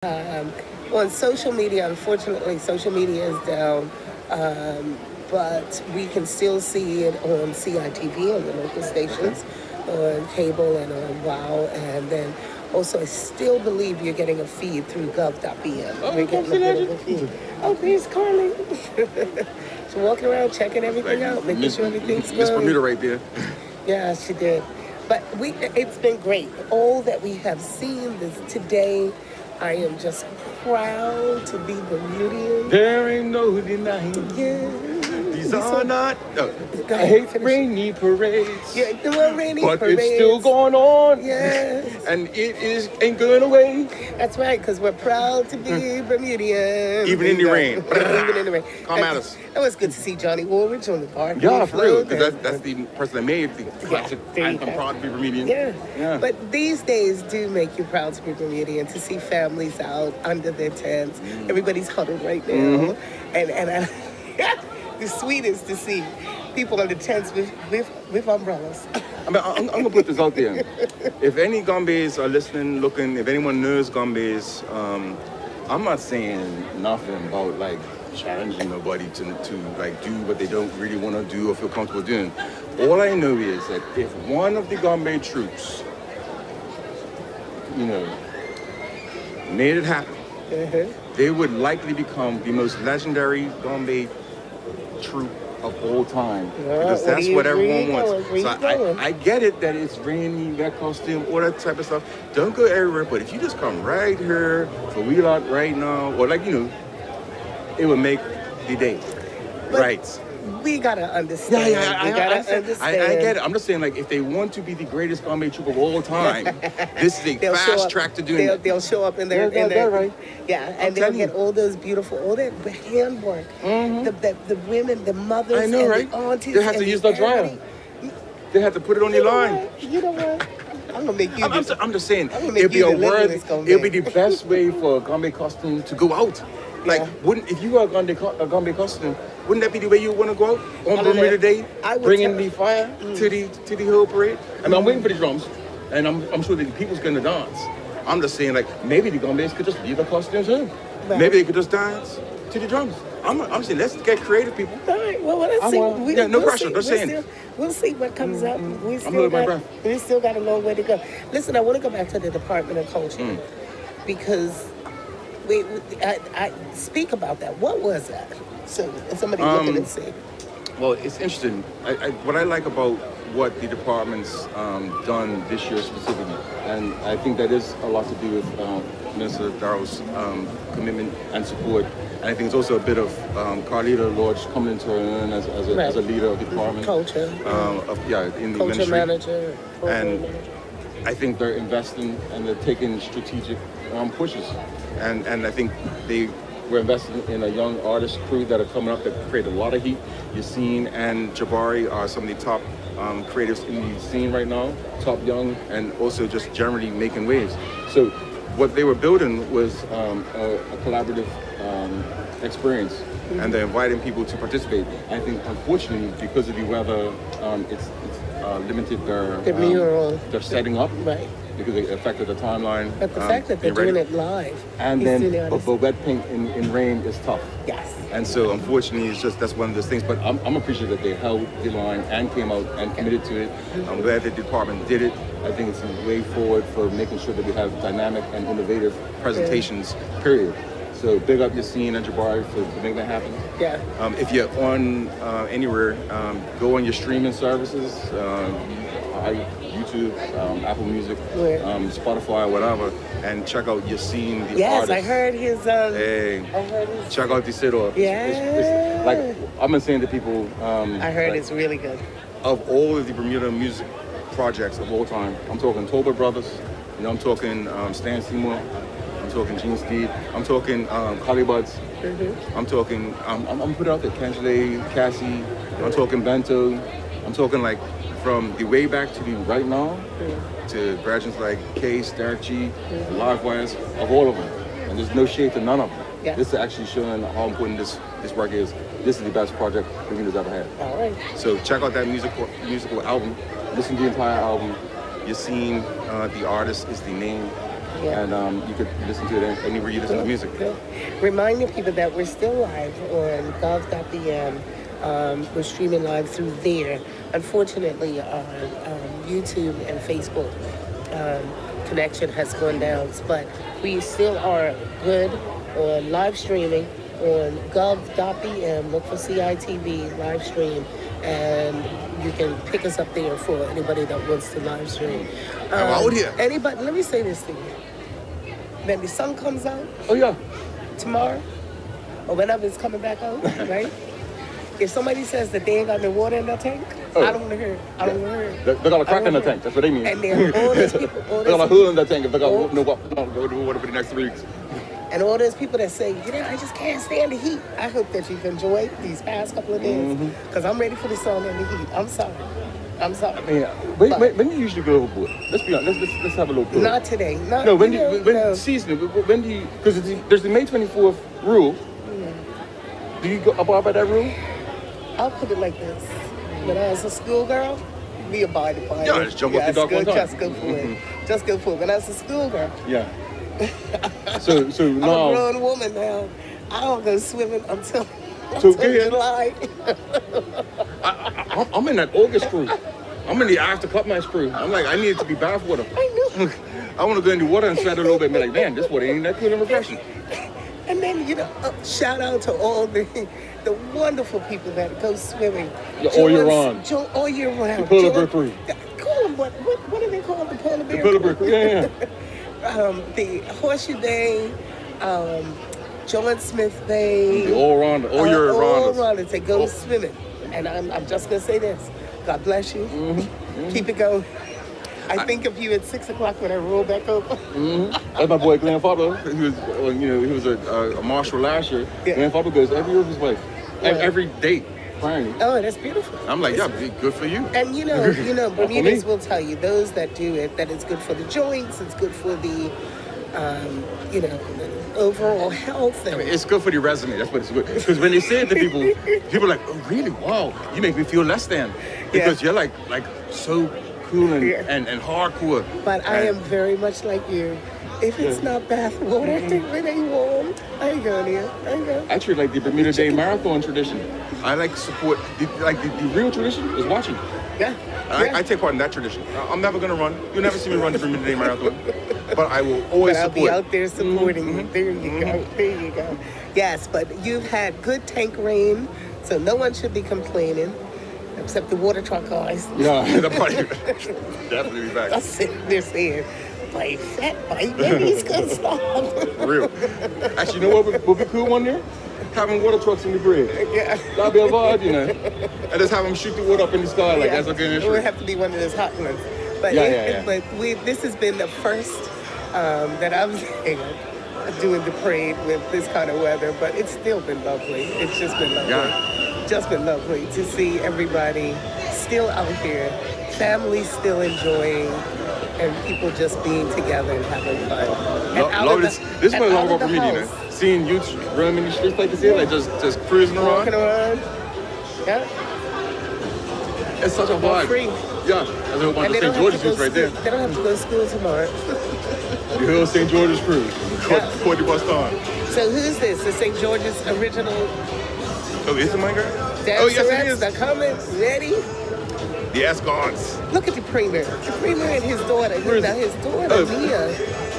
On social media, unfortunately, social media is down, but we can still see it on CITV, on the local stations, on cable and on WOW, and then also I still believe you're getting a feed through gov.bm. Oh, We're getting a bit of a feed. Oh, there's Carly. She's walking around checking everything out, making sure everything's Miss good. Bermuda right there. Yeah, she did. But it's been great. All that we have seen this today, I am just proud to be Bermudian. There ain't no denying. Yeah. These are not. Go I ahead, hate rainy parades. Yeah, there were rainy but parades. it's still going on. Yes. And it ain't going away. That's right, because we're proud to be Bermudian. Even in the rain. Even in the rain. Come at us. It was good to see Johnny Woolridge on the bar. Yeah, for real. Because that's the person that made the classic there you anthem, go. Proud to be Bermudian. Yeah. But these days do make you proud to be Bermudian, to see families out under their tents. Everybody's huddled right now. And I, the sweetest to see people under tents with umbrellas. I mean, I'm going to put this out there. If any Gombeys are listening, looking, if anyone knows Gombeys, I'm not saying nothing about, like, challenging nobody to like, do what they don't really want to do or feel comfortable doing. All I know is that if one of the Gombe troops, made it happen, they would likely become the most legendary Gombe troop of all time. Because that's what everyone wants. So I get it that it's rainy, that costume, all that type of stuff. Don't go everywhere, but if you just come right here for We Lot right now, or it would make the day. But right. We gotta understand. I get it. I'm just saying, like, if they want to be the greatest Gombe troop of all time, this is a fast track to doing it. They'll show up in their, right. Yeah, and they'll get all those beautiful, all that handwork. The women, the mothers, I know, and right? the aunties. They have to use the dryer. They have to put it on your line. You know what? I'm gonna make you. I'm just saying, it'd be the best way for a Gombe costume to go out. Like, if you were a Gombe costume, wouldn't that be the way you want to go out on Bermuda Day, bringing the fire to the whole parade? I mean, I'm waiting for the drums, and I'm sure that the people's going to dance. I'm just saying, like, maybe the Gombeys could just leave their costumes in. Right. Maybe they could just dance to the drums. I'm saying, let's get creative, people. All right, well, let's see. No pressure, just saying. We'll see what comes up. We still got a long way to go. Listen, I want to go back to the Department of Culture, because I speak about that. What was that? So somebody look at it and see. Well, it's interesting. What I like about what the department's done this year specifically, and I think that is a lot to do with Minister Darrow's commitment and support. And I think it's also a bit of Carlita Lodge coming into her own as a leader of the department. Culture. In the Culture ministry. manager. And I think they're investing and they're taking strategic pushes. And I think we're investing in a young artist crew that are coming up that create a lot of heat. Yassine and Jabari are some of the top creatives in the scene right now, top young, and also just generally making waves. So what they were building was a collaborative experience, and they're inviting people to participate. I think, unfortunately, because of the weather, it's limited their setting up. Right. Because it affected the timeline. But the fact that they're doing it live. And then, but wet paint in rain is tough. Yes. And so, unfortunately, that's one of those things. But I'm appreciative that they held the line and came out and committed to it. I'm glad that the department did it. I think it's a way forward for making sure that we have dynamic and innovative presentations, period. So big up Yassine and Jabari for making that happen. Yeah. If you're on anywhere, go on your streaming services, YouTube, Apple Music, Spotify, whatever, and check out Yassine, the artist. Yes, I heard his. Check out the sit-off. Yeah. It's like I've been saying to people. I heard it's really good. Of all of the Bermuda music projects of all time, I'm talking Tolbert Brothers. I'm talking Stan Seymour. I'm talking Gene Steed. I'm talking Collie Buds. I'm talking. I'm putting out there Cangelet, Cassie. I'm talking Bento. I'm talking like from the way back to the right now, to graduates like Case, Derek G, Live Wires, of all of them. And there's no shade to none of them. Yeah. This is actually showing how important this work is. This is the best project Bermuda's ever had. All right. So check out that musical album. Listen to the entire album. Yassine, the artist, is the name. Yeah. And you could listen to it anywhere you listen to music. Yeah. Reminding people that we're still live on gov.bm. We're streaming live through there. Unfortunately, our YouTube and Facebook connection has gone down, but we still are good on live streaming on gov.bm. Look for CITV live stream, and you can pick us up there for anybody that wants to live stream. I'm out here. Anybody, let me say this to you. When the sun comes out Oh yeah. tomorrow, or whenever it's coming back out, right? If somebody says that they ain't got no water in their tank, I don't want to hear it. I don't want to hear it. They got a crack in the tank. That's what they mean. And then all those people, They got a hole in that tank if they got no water for the next 3 weeks. and all those people that say, I just can't stand the heat. I hope that you've enjoyed these past couple of days, because I'm ready for the sun and the heat. I'm sorry. Yeah. When do you usually go overboard? Let's be honest. Let's have a little pull. Not today. No, when seasonal? When do you? Because there's the May 24th rule. Do you go abide by that rule? I'll put it like this. When I was a schoolgirl, we abided by it. Yeah, just jump off the dock one time. Just go for it. Just go for it. When I was a schoolgirl, Yeah. So I'm now. a grown woman now. I don't go swimming until So go ahead. July. I'm in that August crew. I'm in the after cut match crew. I'm like, I need it to be bath water. I know. I want to go in the water and sweat a little bit and be like, man, this water ain't that cool and refreshing. And then, shout out to all the wonderful people that go swimming. All year round. All year round. The polar bear crew. Call them, what do they call the polar bear? The polar bear crew, yeah. The Horseshoe Bay, John Smith Bay. The all year rounders. All rounders. They go swimming. And I'm just going to say this. God bless you. Keep it going. I think of you at 6 o'clock when I roll back over. That's my boy Glenn Fabler. He was a marshal last year. Yeah. Glenn Fabler goes every year with his wife. Every day. Finally. Oh, that's beautiful. I'm like, yeah, good for you. And Bermudas will tell you, those that do it, that it's good for the joints, it's good for the, the overall health. And It's good for the resume. That's what it's good. Because when they say it to people are like, oh, really? Wow. You make me feel less than. Because you're like so cool and hardcore. But I am very much like you. If it's not bath water, if it ain't warm, I ain't going there. I ain't going. I treat like the Bermuda Day Marathon tradition. I like to support, the real tradition is watching. Yeah. I take part in that tradition. I'm never going to run. You'll never see me run the Bermuda Day Marathon. But I will always I'll support. be out there supporting you. There you go. There you go. Yes, but you've had good tank rain, so no one should be complaining. Except the water truck guys. Yeah, that probably definitely be back. I'm sitting there saying, bite fat, bite babies, good stuff. Real. Actually, you know what would be cool one year? Having water trucks in the grid. Yeah. That'd be a vibe, And just have them shoot the water up in the sky like that's okay. It would have to be one of those hot ones. But but this has been the first that I'm doing the parade with this kind of weather, but it's still been lovely. It's just been lovely. Yeah. Just been lovely to see everybody still out here, families still enjoying, and people just being together and having fun. Love this. This is what I love about Bermuda, seeing youths roaming the streets like this here, like just cruising around. Walking around. Yeah. It's such a vibe. Free. Yeah. That's a bunch of St. George's youths right there. They don't have to go to school tomorrow. You hear St. George's crew. Court de Boston. So who's this? The St. George's original? Oh, is it my girl? Oh, yes, it is. The comments ready? The Escons. Look at the premier. The premier and his daughter. Now his daughter, Mia,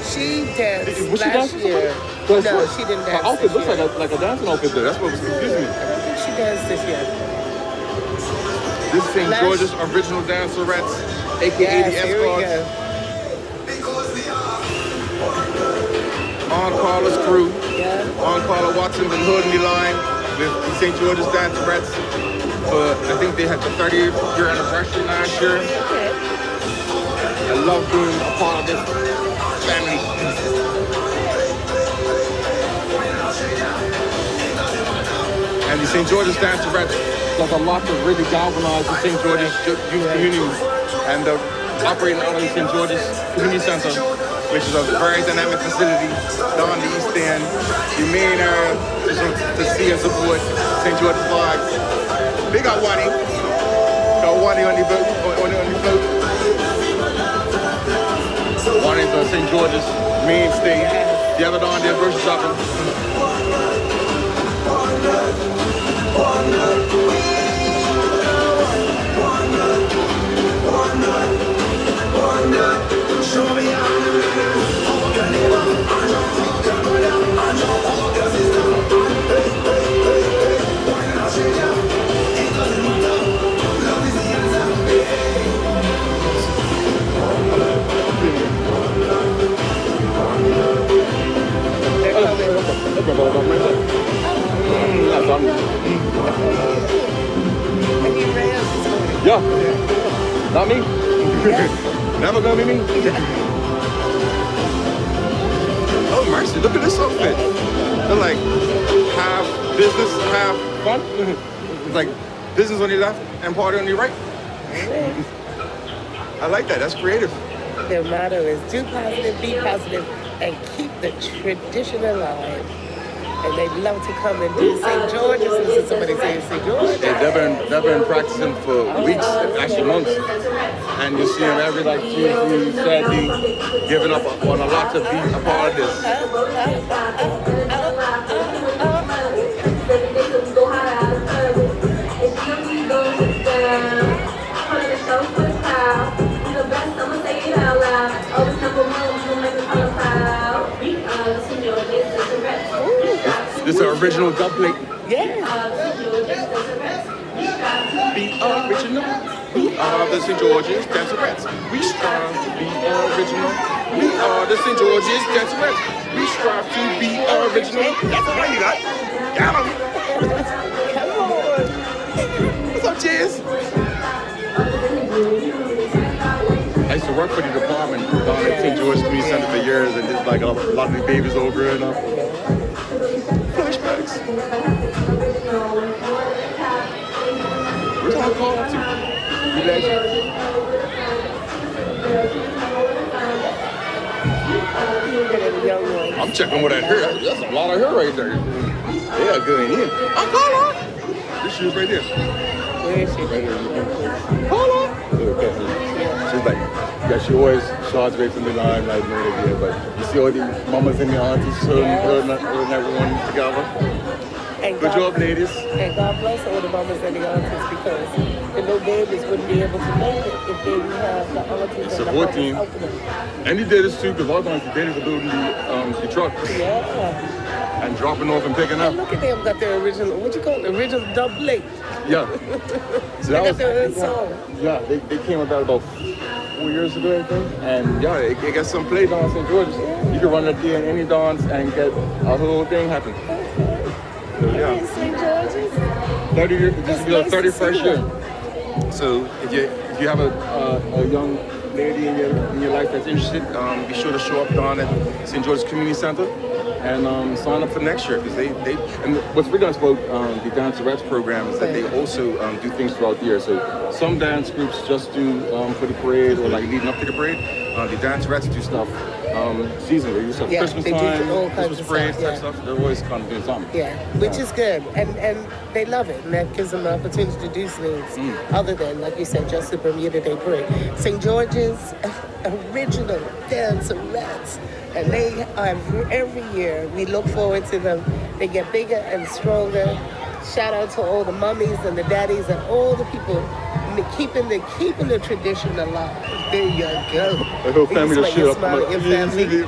she danced last year. No, she didn't dance. Her outfit looks like a dancing outfit there. That's what was confusing me. I don't think she danced this year. This is St. George's original dancerettes, aka the Escons. On Carla's crew. Yeah. On Carla Watson been holding the line with the St. George's dancerettes. I think they had the 30th year anniversary last year. Okay. I love being a part of this family. And the St. George's dancerettes does a lot to really galvanize the St. George's youth community. And operating out of the St. George's Community Center, which is a very dynamic facility down the East End. The main area to see and support St. George's flags. They got Wani. Got Wani on the boat. On the float. Barney's St. George's mainstay. The other on there grocery shopping. Yeah, not me. Never gonna be me. Oh mercy, look at this outfit. They're like half business, half fun. It's like business on your left and party on your right. I like that, that's creative. Their motto is do positive, be positive, and keep the tradition alive. And they'd love to come and do St. George's. Listen to somebody say St. George. Yeah, they've been practicing for weeks, actually months. And you see them every like Tuesday, Saturday, giving up on a lot to be a part of this. This is our original dub plate. Yeah. Be original. We are the St. George's Dancerettes. We strive to be original. We are the St. George's Dancerettes. We strive to be original. That's all you got. Got 'em. Come on. What's up, Cheers? I used to work for the department down at St. George's Community Center for years, and just like a lot of the babies all growing up. Flashbacks. Where's our call to? Relax. I'm checking what I heard. That's a lot of hair right there. Yeah, good in here. I'm calling. This shoe's right there. Where is she? Right there. Hold on. She's like, yeah, she always shots away from the line, like, no idea, but you see all the mamas and the aunties holding everyone together. And Good job, ladies. And God bless all the mamas and the aunties, because the little babies wouldn't be able to make it if they didn't have the aunties and the Support mamas team. helping them. And he did this too, because a lot of times the daddies are building the truck Yeah. and dropping off and picking up. And look at them, got their original, what you call it, original dub plate. Yeah. So They got their own song. Yeah, they came about 4 years ago, I think. And yeah, it got some play down in St. George's. You can run a day in any dance and get a whole thing happen. So, yeah. St. George's. 30 years, this will be the It's nice to 31st see year. them. So if you have a young lady in your life that's interested, be sure to show up down at St. George's Community Center and sign up for next year, because they and what's really nice about the Dancerettes program is that they also do things throughout the year. So some dance groups just do for the parade or like leading up to the parade. The Dancerettes do stuff seasonally. They do stuff Christmas they do time, all kinds Christmas of parade stuff, type stuff. They're always kind of doing something. Yeah, which is good, and they love it, and that gives them the opportunity to do things other than, like you said, just the Bermuda Day Parade. St. George's original Dancerettes, and they are every year. We look forward to them. They get bigger and stronger. Shout out to all the mummies and the daddies and all the people keeping the tradition alive. There you go. My whole family just shit up. My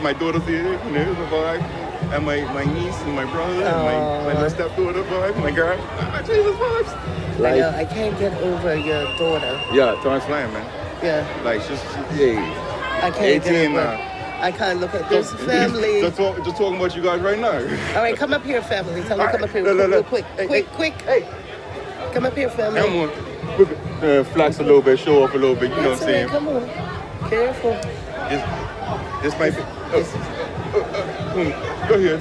My daughter's here, you know, the vibe. And my niece and my brother and my little stepdaughter vibe. My girl. Jesus vibes. I know, I can't get over your daughter. Yeah, time flying, man. Yeah. Like she's I can't 18 get over. I can't look at this family. Just talking about you guys right now. All right, come up here, family. Tell them All come right. up here Look. quick. Hey, Quick. Hey, Come up here, family. come on. Flex a little bit, show off a little bit, you know what I'm saying? Come on. Careful. This might be... Go here.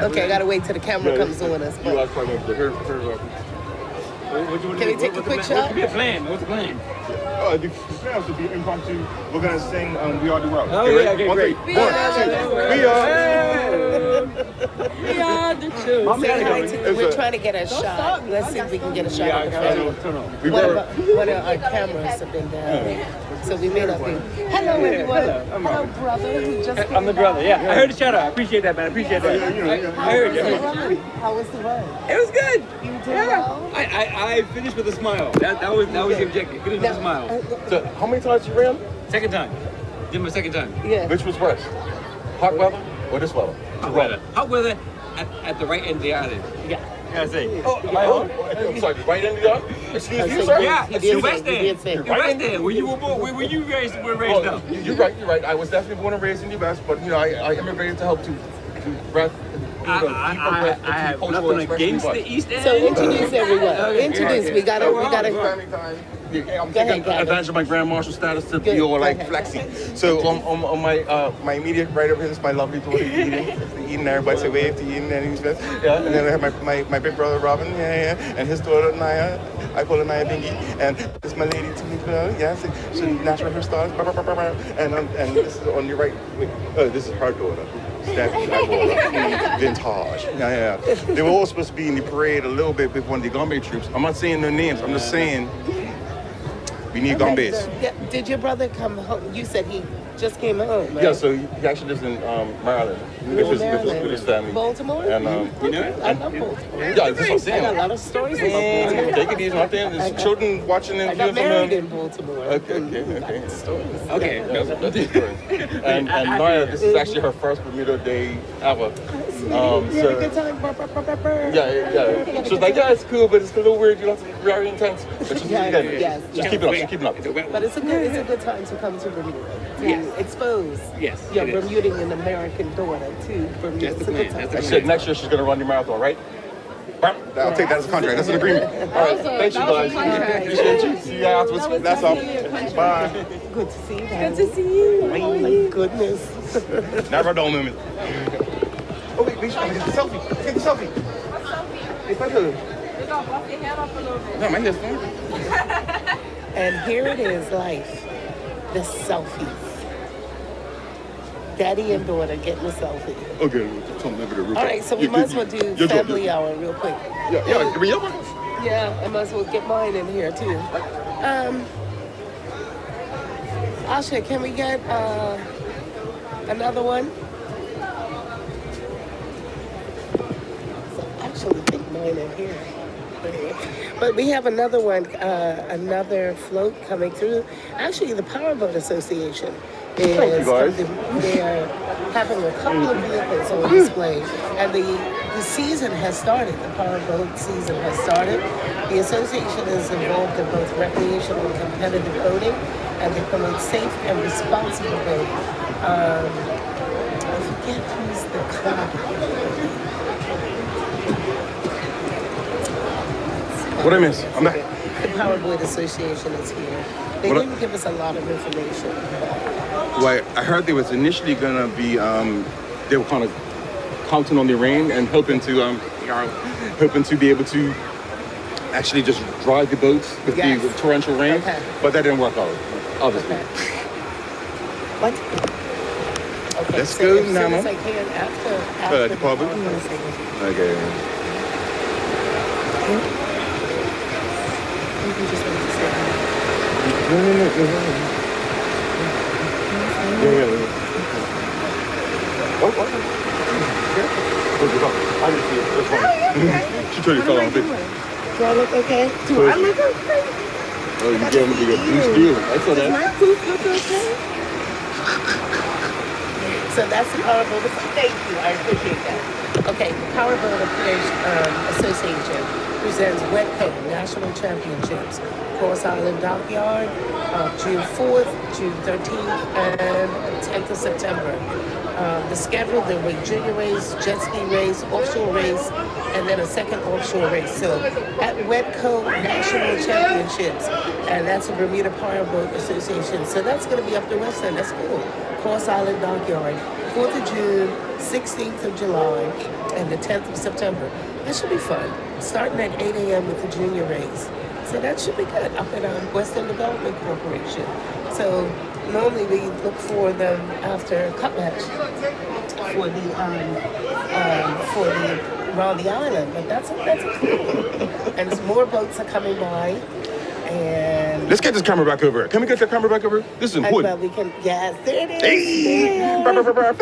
Okay, I gotta wait till the camera comes on us. You But guys probably have to hear can we take a quick shot? What's the plan? What's the plan? the plan to be impromptu. We're gonna sing We Are the World. Oh, yeah, okay, great. We are. We are We're trying to get a shot. Let's see if we can get a shot of the family. One of our cameras have been down. So we may not be. Hello, everyone. Hello, brother. Who just came I'm the brother, yeah. I heard the shout out. I appreciate that, man. I appreciate that. I heard you. How was the run? It was good. You did well? I finished with a smile. That was the objective. Finish with a smile. So how many times you ran? Second time. Did my second time. Yeah. Which was worse? Hot weather or this weather? Hot weather. Hot weather at the right end of the island. Yeah. I say. Oh, am I on? I'm sorry, right end of the island? Excuse me, sir? Yeah, He it's did the say- west he end. did say. The west end. Where you were born, where you were raised up. You're right. I was definitely born and raised in the West, but I immigrated to help to breath. I have nothing against the east end. So introduce everyone. Introduce. We gotta. Family time. Yeah, I'm taking advantage of my Grand Marshal status to be all like flexy. So on my immediate right over here is my lovely daughter Eden. Everybody say wave to Eden and he's best. Yeah. And then I have my big brother Robin, and his daughter Naya. I call her Naya Bingy. And this is my lady Tamika. Yes, she natural hairstylist. And this is on your right. This is her daughter. Stephanie, vintage. Yeah. They were all supposed to be in the parade a little bit with one of the Gombe troops. I'm not saying their names. I'm just saying we need Gombes. Did your brother come home? You said he just came home, right? Yeah, so he actually lives in Maryland with his family. Baltimore? And You know? I love Baltimore. yeah, that's what I'm I got a saying. lot of stories about Baltimore. Take it easy out there. There's children watching I and got married in them. Baltimore. Okay. Stories. Okay. That's the story. And Naya, this is actually her first Bermuda day ever. You had a good time? Yeah. She was like, yeah, it's cool, but it's a little weird. You have to be very intense. But she's Yes. keeping up. But it's a good time to come to Bermuda to expose your it is. Bermudian and American daughter to Bermuda. That's It's the a good plan. time. That's the And plan. shit, next year she's gonna run the marathon, right? I'll take that as a contract. That's an agreement. All right, thank you guys. Appreciate you. See you afterwards. That's all. Bye. Good to see you. Good to see you. Oh my goodness. Never a dull moment. Oh wait, get the selfie. Get the selfie. It's like a. No, my hair's fine. And here it is, life. The selfies. Daddy and daughter getting a selfie. Okay, tell me the roof. All right, so we might as well do family hour real quick. Yeah, give me your one. Yeah, I might as well get mine in here too. Asha, can we get another one? So actually, think mine in here. But we have another one, another float coming through. Actually, the Powerboat Association is they're having a couple of vehicles on display, and the season has started. The Powerboat season has started. The association is involved in both recreational and competitive boating, and they promote safe and responsible boating. I forget who's the club. What I miss? I'm back. The Powerboat Association is here. They didn't give us a lot of information. Well, I heard they was initially gonna be, they were kind of counting on the rain and hoping to be able to actually just drive the boats with the torrential rain, but that didn't work out, obviously. What? Okay, Let's so go, as soon Nana. as I can, after The pub? Okay. You just want to say No. Yeah. Oh, what? I didn't see it. That's fine. She totally fell off it. do I look okay? Do I look okay? Oh, you gave me a blue steel. I saw that. My poop look okay? So that's the Powerboat. Thank you. I appreciate that. Okay, Powerboat Association presents WetCo National Championships, Cross Island Dockyard, June 4th, June 13th, and 10th of September. The schedule, there will be junior race, jet ski race, offshore race, and then a second offshore race. So at WetCo National Championships, and that's the Bermuda Powerboat Association. So that's going to be up the west end. That's cool. Cross Island Dockyard, 4th of June, 16th of July, and the 10th of September. That should be fun. Starting at 8 a.m. with the junior race. So that should be good up at Western Development Corporation. So normally we look for them after cut match for the around the island. But that's a cool. And more boats are coming by. And Let's get this camera back over. Can we get the camera back over? This is important. well, we can. Yes, there it is. Hey! Family. Family vibes.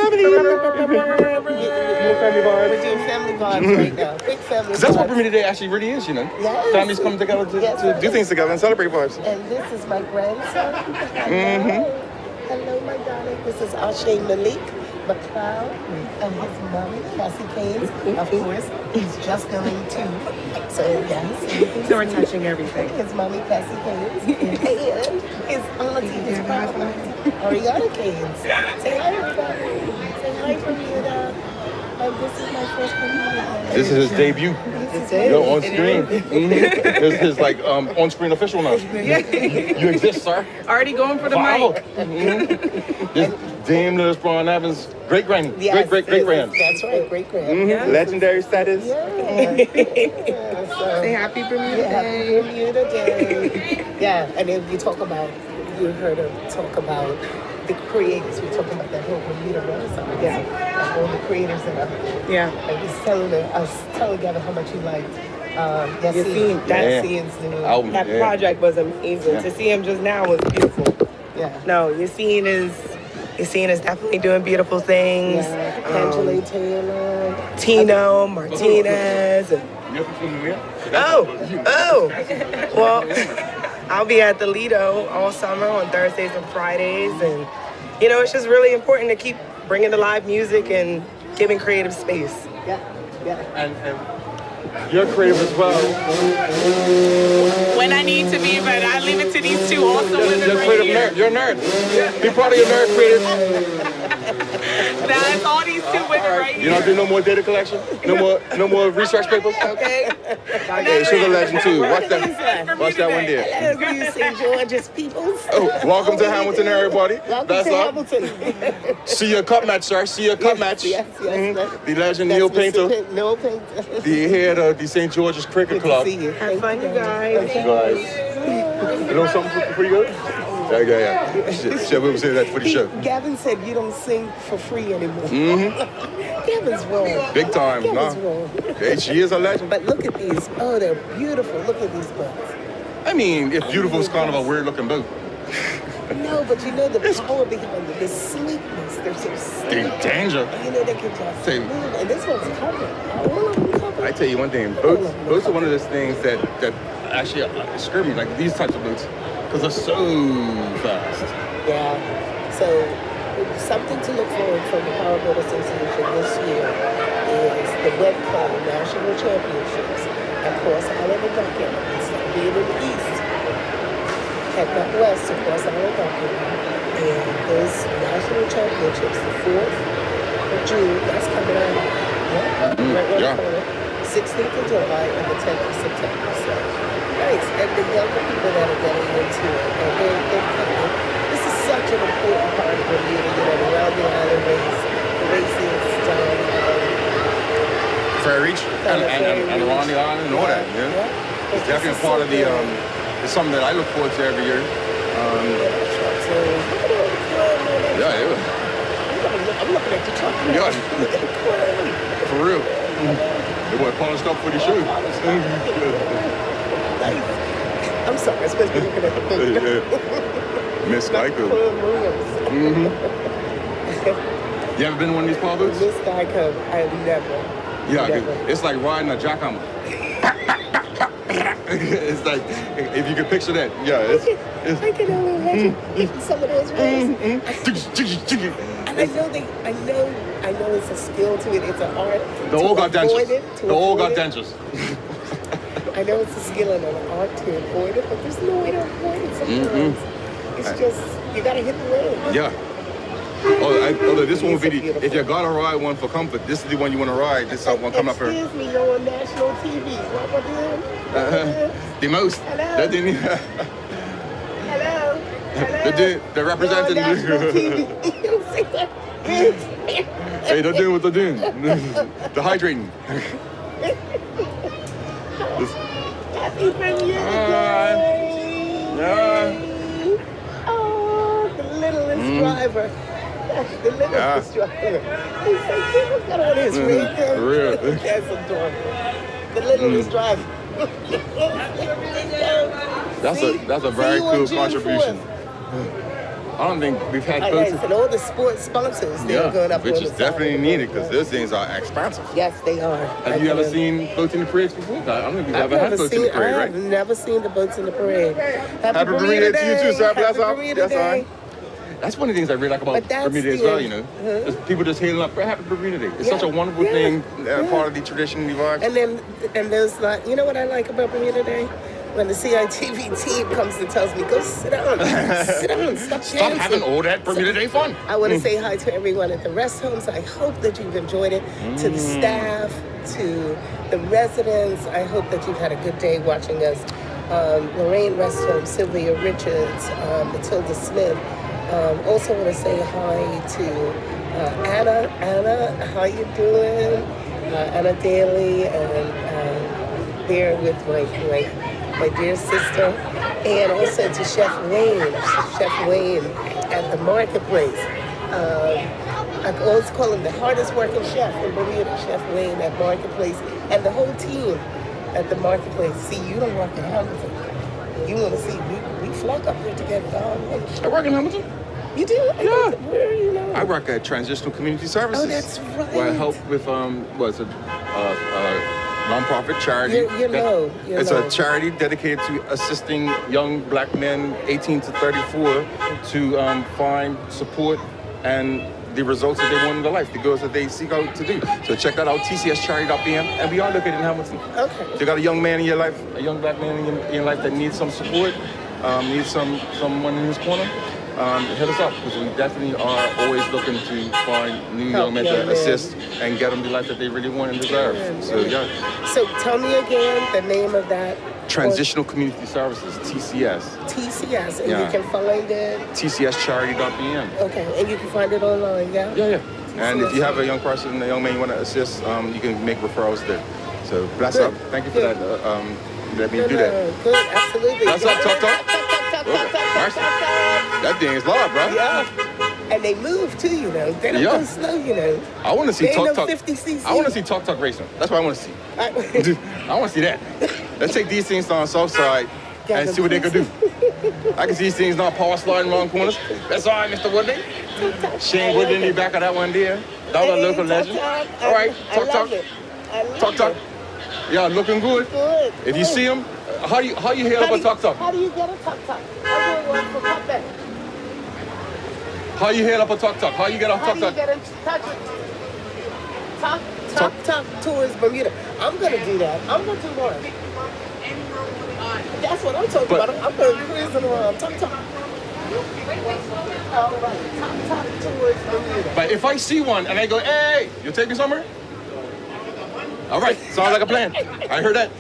We're doing family vibes right now. Big family vibes. That's what Bermuda Day actually really is, you know. Yes. Families come together to do things together and celebrate vibes. And this is my grandson. Hello, my darling. This is Ashe Malik McLeod and his mommy, Cassie Caines. Of course, he's just going to. So, yes. So we're touching everything. His mommy, Cassie Caines. And his auntie, his proud auntie, Ariana Caines. Say hi, everybody. Say hi, Bermuda. This is my first Bermuda. This is his debut. On screen. This is his like on-screen official now. You exist, sir. Already going for the mic. This Dame Lewis Braun Evans, great granny, Yes, great grand. That's right, great grand. Yeah. Legendary status. Say happy Bermuda Happy Day. Bermuda Day. Yeah, and then you heard her talk about the creators. We're talking about that whole Bermuda Renaissance. Yeah. All the creators that are. Yeah. I was telling Gavin how much he liked. Yassine, Yassine's new Album. That Yeah. project was amazing. Yeah. To see him just now was beautiful. Yeah. No, Yassine is definitely doing beautiful things. Angela Taylor. Tino, Martinez. And, well, I'll be at the Lido all summer on Thursdays and Fridays. And, it's just really important to keep bringing the live music and giving creative space. Yeah. And you're creative as well. When I need to be, but I leave it to these two awesome women You're a right creative here. nerd. You're a nerd. Be proud of your nerd creative. That's all these two women right here. You don't do no more data collection? No more research papers? Okay? Hey, Sugar Legend too. Watch that one there. Hello, you St. George's peoples. Oh, welcome to Hamilton, everybody. Welcome That's to up. Hamilton. See your cup match, sir. See your cup match. Yes. The legend Neil Painter, Neil Painter. the head of the St. George's Cricket Club. See you. Have fun, you guys. You guys. You know something pretty good? Yeah. Shit, we were saying that for the show. Gavin said you don't sing for free anymore. Gavin's wrong. Big time, Gavin's nah. wrong. Hey, she is a legend. But look at these. Oh, they're beautiful. Look at these boats. I mean, if beautiful is kind of a weird looking boat. No, but you know the power behind it, the sleekness. They're so sleek. They danger. They can just Say- move. And this one's covered. All of them covered. I tell you one thing, boats are one of those things that actually scare me, like these types of boats, because they're so fast. Yeah. So something to look forward from the Powerboat Association this year is the Web Club National Championships across Island and Dockyard. Instead of being in the east, heading up west across Island and Dockyard. And those national championships, the 4th of June, that's coming out right around the corner. 16th of July and the 10th of September. So nice. And the younger people that are getting into it, and they're coming. This is such an important part of Bermuda, around the island races down Fair Reach and around the island and all that. Yeah. It's definitely a part of the. It's something that I look forward to every year. Yeah. I'm looking at the truck. Yeah. For real. They want to polished up for the show. I'm sorry, I'm supposed to be looking at the boat. Miss Geico. You ever been in one of these power boats? Miss Geico, I've never. Yeah, Never. it's like riding a jackhammer. It's like, if you can picture that, yeah. I can only imagine some of those ways. And I know it's a skill to it. It's an art. They all got dentures. To They all got avoid it. dentures. I know it's a skill and an art to avoid it, but there's no way to avoid it sometimes. It's just, you gotta hit the road. Yeah. Although this one would be, Beautiful. if you gotta ride one for comfort, this is the one you want to ride. This is one coming up here. Excuse me, you're on national TV. What am I doing? The most. Hello? That didn't. Hello? They're representing. You're on national TV. You see that? Hey, they're doing what they're doing. They're hydrating. Happy Bermuda Day! Yeah. Oh, the littlest driver. The littlest driver. He's so cute. Look at all his ring. For real. That's adorable. The littlest driver. That's a very cool contribution. I don't think we've had boats. And all the sports sponsors, they're going up which on is the definitely side. needed because those things are expensive. Yes, they are. Have you ever seen boats in the parades before? I don't think you've ever had boats in the parade, right? I've never seen the boats in the parade. Happy Bermuda to you too, sir. That's all. That's all right. That's one of the things I really like about Bermuda as well, you know. Is people just hailing up, Happy Bermuda Day. It's such a wonderful thing, part of the tradition, the vibes. And there's like, you know what I like about Bermuda Day? When the CITV team comes and tells me, go sit down, stop having all that Bermuda Day fun. I want to say hi to everyone at the rest homes. I hope that you've enjoyed it. To the staff, to the residents, I hope that you've had a good day watching us. Lorraine Rest Home, Sylvia Richards, Matilda Smith. Also want to say hi to Anna. Anna, how you doing? Anna Daly, and there with my dear sister, and also to Chef Wayne at the marketplace. I always call him the hardest working chef in Bermuda, Chef Wayne at Marketplace, and the whole team at the Marketplace. See, you don't work in Hamilton. You want to see, we flock up here together. I work in Hamilton. You do? Yeah. Where you know? I work at Transitional Community Services. Oh, that's right. Where I help with it's a nonprofit charity. It's a charity dedicated to assisting young black men 18 to 34 to find support and the results that they want in their life, the goals that they seek out to do. So check that out, tcscharity.pm, and we are located in Hamilton. Okay. If you got a young man in your life, a young black man in your life that needs some support, needs someone in his corner, hit us up, because we definitely are always looking to find new young men to assist and get them the life that they really want and deserve. So So tell me again the name of that. Transitional Community Services, TCS. TCS, and you can find it. tcscharity.pm. Okay, and you can find it online, yeah? Yeah. And if you have a young person, a young man you want to assist, you can make referrals there. So bless up. Thank you for that. Let me do that. Good, absolutely. Bless up, talk. That thing is loud, bro. Yeah. And they move too, you know. They don't go slow, you know. I want to see Talk Talk. 50cc. I want to see Talk Talk racing. That's what I want to see. I want to see that. Let's take these things down the south side and see what they can do. I can see these things not power sliding around corners. That's all right, Mr. Woodley. Shane Woodley in the back of that one there. That was a local legend. All right, Talk Talk. Yeah, looking good. Good. If you see him, how you hail up a Talk Talk? How do you get a Talk Talk? I want one for Puppet. How you hail up a Talk Talk? How you get a Talk Talk? Talk tours Bermuda. I'm gonna do that. I'm gonna do more. That's what I'm talking about. I'm gonna cruise around. Talk. All right. Talk tours Bermuda. But if I see one and I go, hey, you take me somewhere? All right, sounds like a plan. I heard that.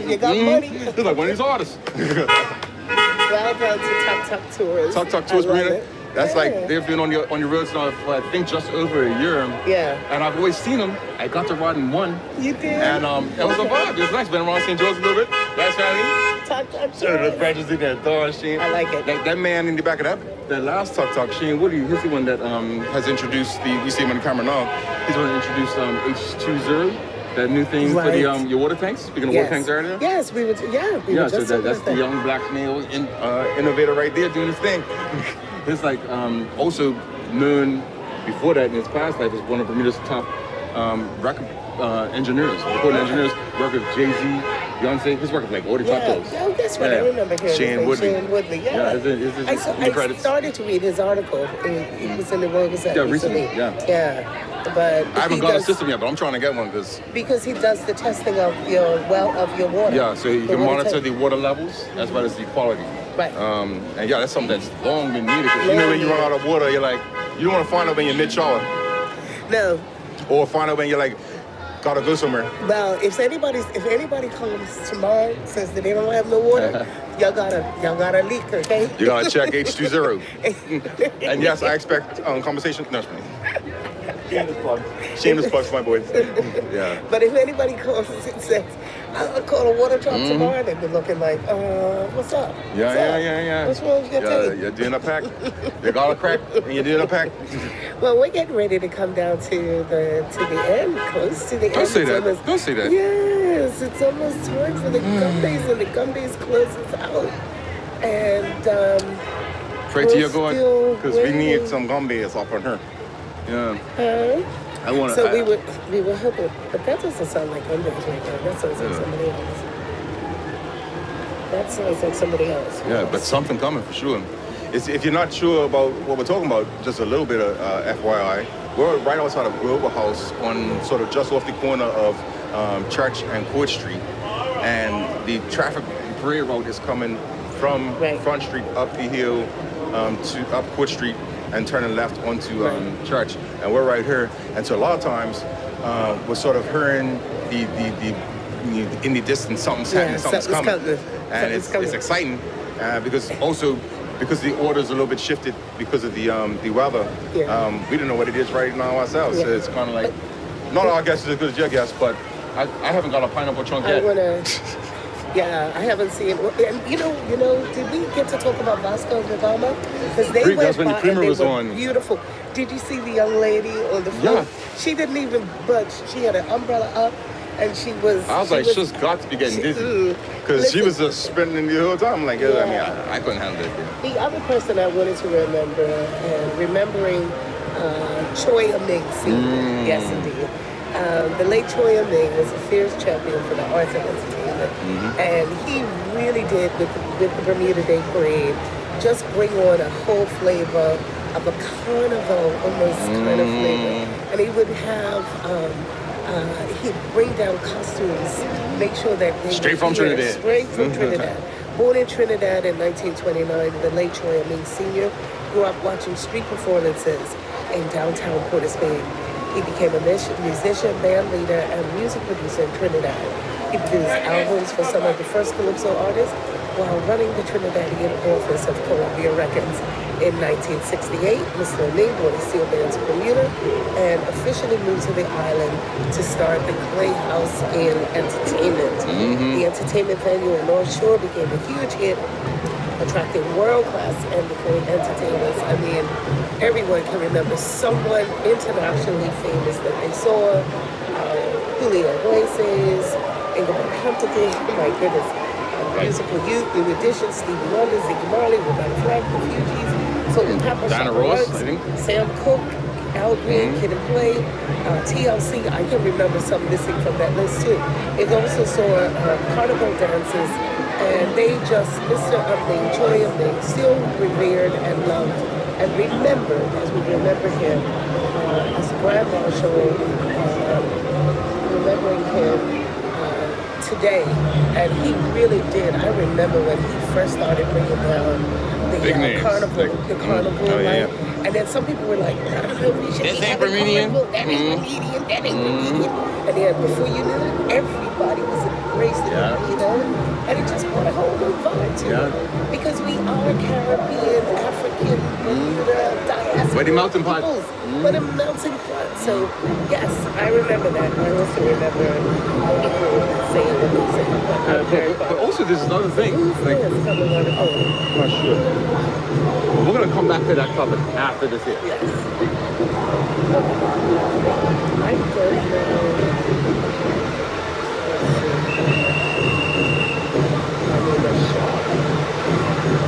You got money. He's like one of these artists. Well done to Talk Tours. Talk Tours Bermuda. That's like they've been on your roads now for I think just over a year. Yeah. And I've always seen them. I got to ride in one. You did. And it was a vibe. It was nice. Been around St. George a little bit. That's family. Talk Sure, the branches in there, Dawn, Shane. I like it. That man in the back of that last Talk, Shane Woody, he's the one that has introduced you see him on the camera now. He's the one that introduced H20. That new thing for the your water tanks. Speaking of water tanks earlier. Yes, we were. So that's the young black male innovator right there doing his thing. He's like also known before that in his past life as one of Bermuda's top record engineers, recording engineers. Worked with Jay-Z, Beyonce. He's working with like all the top dogs. Oh, that's right. I remember hearing Shane Woodley. Yeah. I started to read his article. He was in the Royal Gazette recently. But I haven't got a system yet, but I'm trying to get one because he does the testing of your water. Yeah, so you can monitor the water levels as well as the quality. Right. And that's something that's long been needed. Because you know when you run out of water, you're like, you don't want to find out when you're mid-shower. No. Or find out when you're like, gotta go somewhere. Well, if anybody comes tomorrow and says that they don't have no water, y'all gotta leak, okay? You gotta check H20. And yes, I expect conversation. No, Shameless plug for my boys. Yeah. But if anybody calls and says, I'll call a water truck tomorrow, they've been looking like, what's up? Yeah. What's wrong with your tape? You're doing a pack. You got a crack, and you're doing a pack. Well, we're getting ready to come down to the end, close to the end. Don't say that. Yes, it's almost time for the Gumbies, and the Gumbies closes out. And Pray to your God, because we waiting. need some Gumbies up on her. Yeah. I want to. So we were hoping, but that doesn't sound like Gumbies right now. That sounds like somebody else. That sounds like somebody else. Yeah, but something coming for sure. If you're not sure about what we're talking about, just a little bit of FYI, we're right outside of Grover House on sort of just off the corner of Church and Court Street. And the traffic parade route is coming from Front Street up the hill to up Court Street and turning left onto Church. And we're right here. And so a lot of times we're sort of hearing in the distance something's happening, something's coming. And it's exciting because the order's a little bit shifted because of the weather. Yeah. We don't know what it is right now ourselves. Yeah. So it's kind of like, not our guess is as good as your guess, but I haven't got a pineapple chunk yet. Yeah, I haven't seen. And you know, did we get to talk about Vasco da Gama? Because they went by and they were beautiful. Did you see the young lady on the float? Yeah. She didn't even budge. She had an umbrella up. And she was. I was like, she's got to be getting dizzy because she was just sprinting the whole time. I'm like, I couldn't handle it. Yeah. The other person I wanted to remember, and remembering Choi Ming Sr. Yes, indeed. The late Choi Ming was a fierce champion for the arts and entertainment, and he really did with the Bermuda Day Parade just bring on a whole flavor of a carnival, almost kind of flavor, and he would have. He'd bring down costumes, make sure that they straight from Trinidad. Straight from Trinidad. Born in Trinidad in 1929, the late Choi Ming Sr. grew up watching street performances in downtown Port of Spain. He became a musician, band leader, and music producer in Trinidad. He produced albums for some of the first Calypso artists while running the Trinidadian office of Columbia Records. In 1968, Mr. Ming brought his steel band to Bermuda and officially moved to the island to start the Playhouse in Entertainment. The entertainment venue on North Shore became a huge hit, attracting world-class entertainers. I mean, everyone can remember someone internationally famous that they saw. Julio Iglesias, Ingrid Humperdinck, my goodness. Musical Youth, New Edition, Stevie Wonder, Ziggy Marley, Roberta Flack, The Fugees, Salt and Pepper, Diana Ross, I think. Sam Cooke, Al Green, Kid and Play, TLC. I can remember some missing from that list too. It also saw carnival dances, and they just, Mr. Ming, Choi Ming, still revered and loved and remembered, as we remember him as the Grand Marshal, remembering him today, and he really did. I remember when he first started bringing down the carnival, and then some people were like, I don't know if we should this ain't Bermudian. That ain't Bermudian, that ain't Bermudian. And then before you knew it, everybody was embracing it, you know? And it just brought a whole new vibe to it. Because we are Caribbean, African, Bermuda, diaspora. We're the melting pot. We're the melting pot. So, yes, I remember that. I also remember people saying what they say. But also, there's another thing. Like, I'm not sure. We're going to come back to that topic after this here. Yes. I don't know.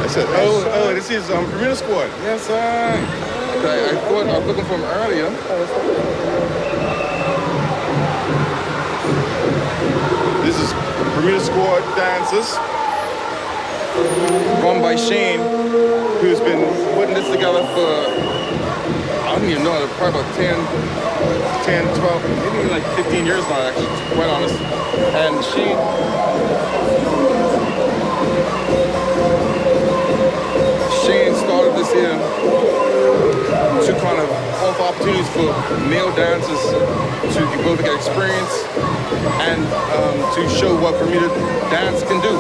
I said, oh, this is Bermuda Squad. Yes, sir. Okay, I thought I was looking for him earlier. This is Bermuda Squad dancers, run by Shane, who's been putting this together for, I don't even know, probably about 10, 12, maybe even like 15 years now, actually, to be quite honest. And Shane started this here to kind of offer opportunities for male dancers to both get experience and to show what Bermuda dance can do.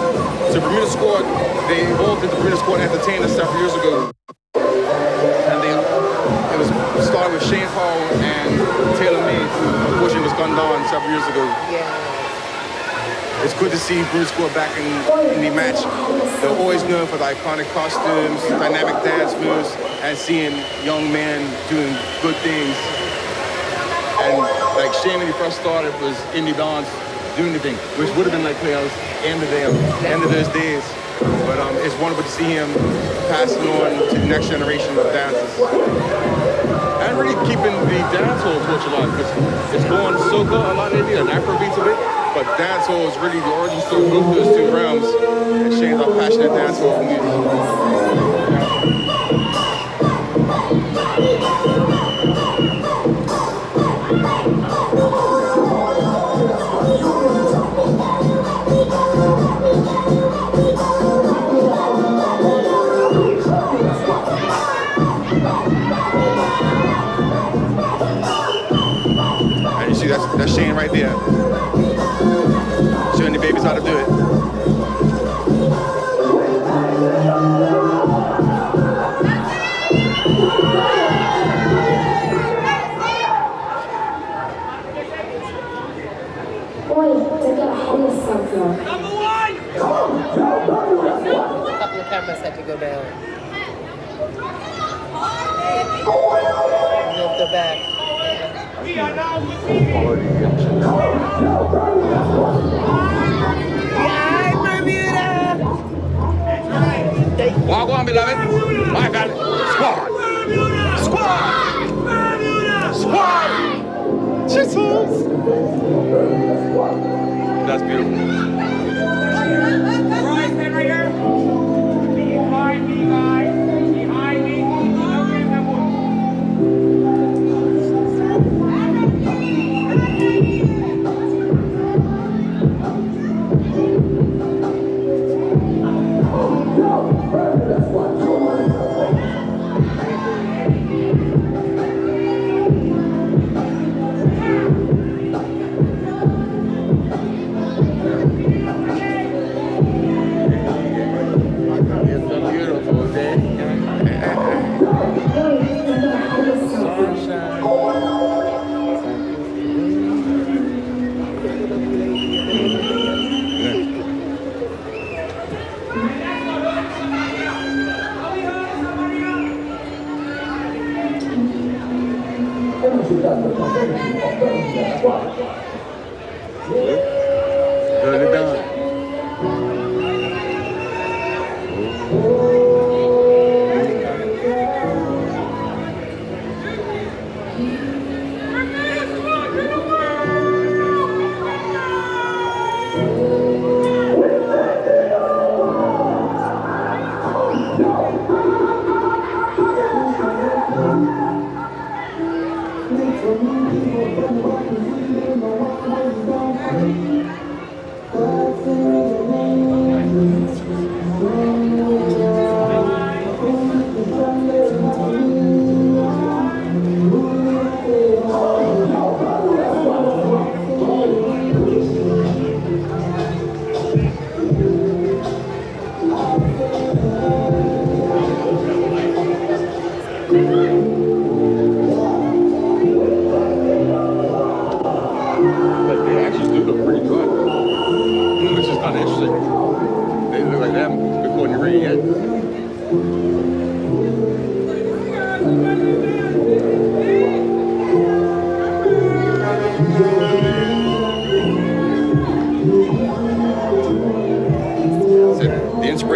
So Bermuda Squad, they evolved into Bermuda Squad Entertainers several years ago. And it was started with Shane Paul and Taylor May, who unfortunately was gunned down several years ago. Yeah. It's good to see Bruce go back in the match. They're always known for the iconic costumes, dynamic dance moves, and seeing young men doing good things. And like Shane, when he first started, was indie dance, doing the thing, which would have been like players end of those days. But it's wonderful to see him passing on to the next generation of dancers. And really keeping the dancehall torch alive, because it's going soca a lot lately, and Afrobeats a bit, but dancehall is really the origin story of both those two realms. And Shane's a passionate dancehall music. That's Shane right there, showing the babies how to do it. A couple of cameras had to go down. Move the back. Hi, Bermuda! Walk on, beloved. My God. Squad. Squad. Squad. Jesus. That's beautiful. Right here. Behind me, guys. Behind me.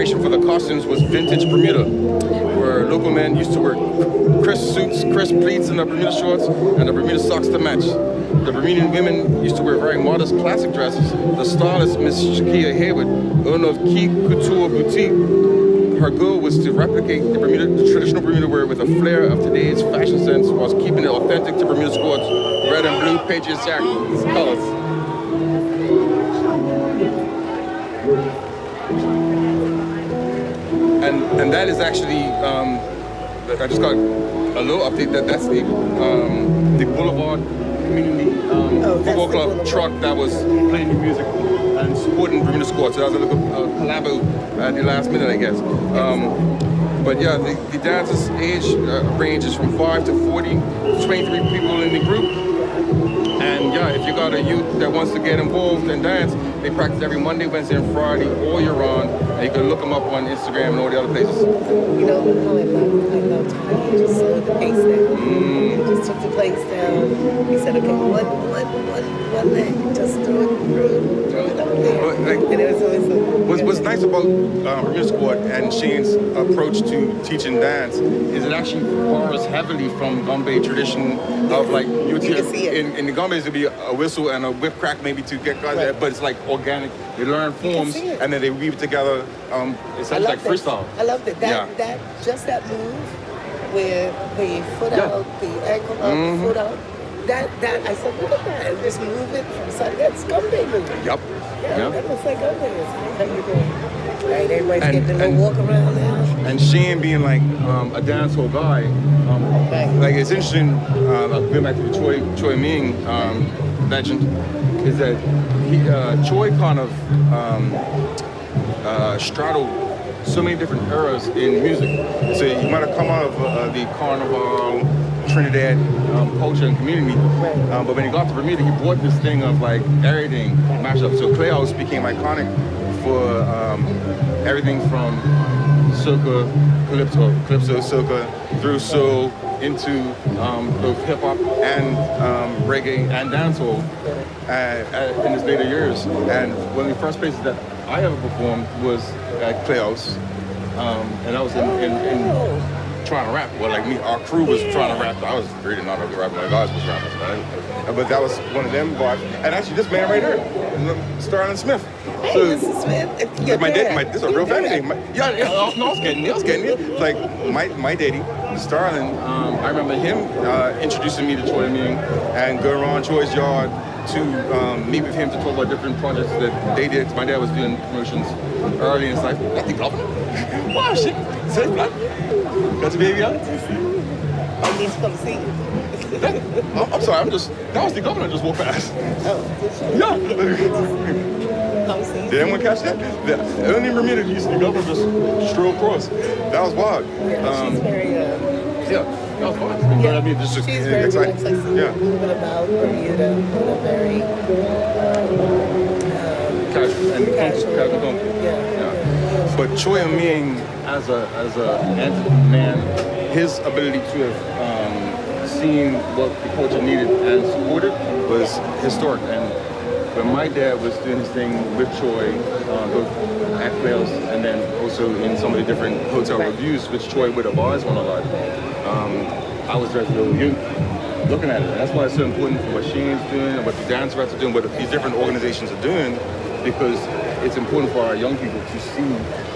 For the costumes was vintage Bermuda, where local men used to wear crisp suits, crisp pleats, and the Bermuda shorts, and the Bermuda socks to match. The Bermudian women used to wear very modest classic dresses. The stylist, Miss Shakia Haywood, owner of Key Couture Boutique, her goal was to replicate the traditional Bermuda wear with a flair of today's fashion sense, whilst keeping it authentic to Bermuda sports, red and blue Patriot colors. And that is actually, I just got a little update that that's the boulevard community that's football the club Boulevard. truck that was playing the music and supporting Bermuda squad. So that was a little collabo at the last minute, I guess. But yeah, the dancers' age ranges from 5 to 40, 23 people in the group. And yeah, if you got a youth that wants to get involved and dance, they practice every Monday, Wednesday, and Friday all year round. And you can look them up on Instagram and all the other places. You know how I loved how he just slowed the pace down. He just took the pace down. He said, okay, one leg, just throw it up there. But, like, and it was always What's nice about Bermuda Squad and Shane's approach to teaching dance is it actually borrows heavily from Gombe tradition of like you would You can see it. in the Gombe would be a whistle and a whip crack maybe to get guys there, but it's like organic. They learn forms see it. and then they weave it together. It's I like love that. freestyle. I loved it. That just that move with the foot out, the ankle up, foot out. That I said, look at that. Just move it from side. That's Gombe movement. Yep. Yeah, that looks like Gombe. How you doing? Right, everybody's getting a little walk around now. And Shane being like a dancehall guy, like it's interesting. Going back to the Choi Ming legend, is that Choi kind of straddled so many different eras in music. So he might have come out of the Carnival, Trinidad culture and community, but when he got to Bermuda, he brought this thing of like everything mashed up. So Clay House became iconic for everything from soca, calypso, soca, through soul into both hip hop and reggae and dancehall in his later years. And one of the first places that I ever performed was at Clay House, and I was in trying to rap. Well, like me, our crew was trying to rap. I was really not a good rapper. My guys was rapping, right? But that was one of them vibes. And actually, this man right here, Sterling Smith. Hey, So, Mrs. Smith. this is a real family name. I was getting it. Like my daddy, Sterling. I remember him introducing me to Choi Ming and go around Choi's yard to meet with him to talk about different projects that they did. My dad was doing promotions early in his life. That's the governor. Wow, shit. Say black. Got your baby out? I need to come see you. I'm sorry. That was the governor just walked past. Oh, did you? Yeah. Come see you. Did anyone catch that? Only in Bermuda you see the governor just stroll across. That was wild. She's very, Yeah, that was wild. yeah, I mean, just she's very exciting. relaxed. Like Yeah. moving about Bermuda in a very Casual. yeah. But Choi Ming, as a man, his ability to have seen what the culture needed and supported was historic. And when my dad was doing his thing with Choi, both at Playhouse and then also in some of the different hotel reviews, which Choi would have always won a lot, I was there as a little youth looking at it. And that's why it's so important for what Shane's doing and what the dance rats are doing, what these different organizations are doing, because it's important for our young people to see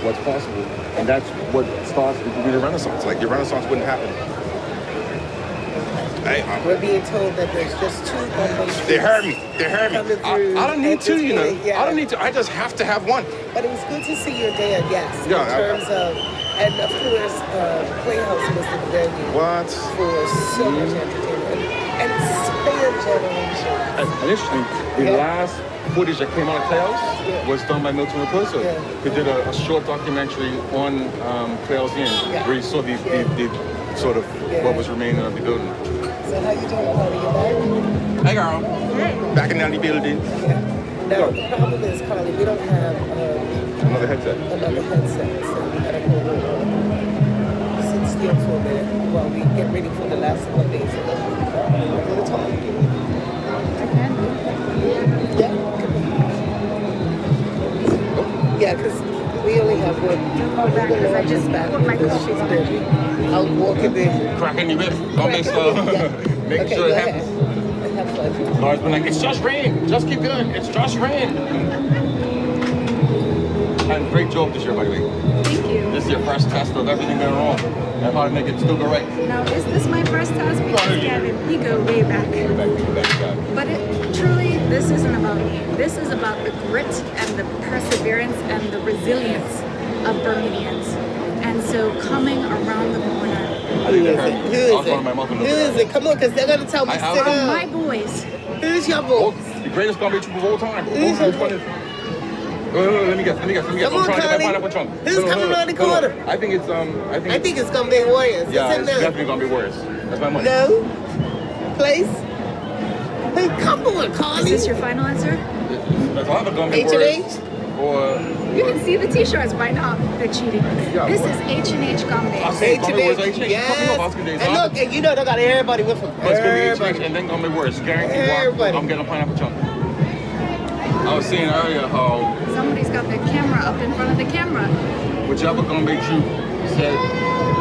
what's possible. And that's what starts with the Renaissance. Like, the Renaissance wouldn't happen. We're being told that there's just two organizations. They heard me. I don't need two, you know. Yeah. I don't need to. I just have to have one. But it was good to see your dad, yes. Yeah, in terms of, and of course, Playhouse was the venue What? for so much entertainment and span generations. And interesting, the last footage that came out of Playhouse was done by Milton Raposo. Yeah. He did a short documentary on Playhouse Inn, where he saw the sort of what was remaining of the building. So how you doing? How are you back? Hey, girl. Back in the building. Now, the problem is, Carly, we don't have Another headset. another headset, so we gotta go sit still for a minute while we get ready for the last couple of days. We're gonna talk. Yeah, because we only have one. Go back, 'cause I just put my because she's busy. I'll walk in there. Cracking the whip. Don't make slow. Make Okay, sure go it ahead. happens. Have fun. Lars been like, it's just rain. Just keep going. It's just rain. And great job this year, by the way. Thank you. This is your first test of everything going wrong and how to make it still go right. Now, is this my first task? Because Gavin, we go way back. But truly, this isn't about me. This is about the grit and the perseverance and the resilience of Bermudians. And so coming around the corner I think they heard Who me. is I was it? running my mouth and Who looking is at it? Come on, because they're going to tell me I- to I- sit I'm My down. boys. Who's your Oh, boy? the greatest gummy troop of all time. Who's Which one is? Let me guess. Come I'm on, trying to get my Carly. pineapple chunk. Who's coming around the Hold on. corner? I think it's I think it's going to be Warriors. yeah, It's in it's there. definitely gonna be worse. That's my money. No. Place? Hey, come on, Is Carly. this your final answer? If I have a gummy H&H? worse, or You can see the t-shirts by now. They're cheating. Yeah, This what? is H&H Gum Days. Hey, Gummy Worse H&H. H&H. Yes. Coming up Oscar days. And look, and you know they got everybody with them. It's gonna be Everybody. H&H and then gonna be worse. Guaranteed. Everybody. I'm getting a pineapple chunk. I was saying earlier how Somebody's got their camera up in front of the camera. whichever gummy troop said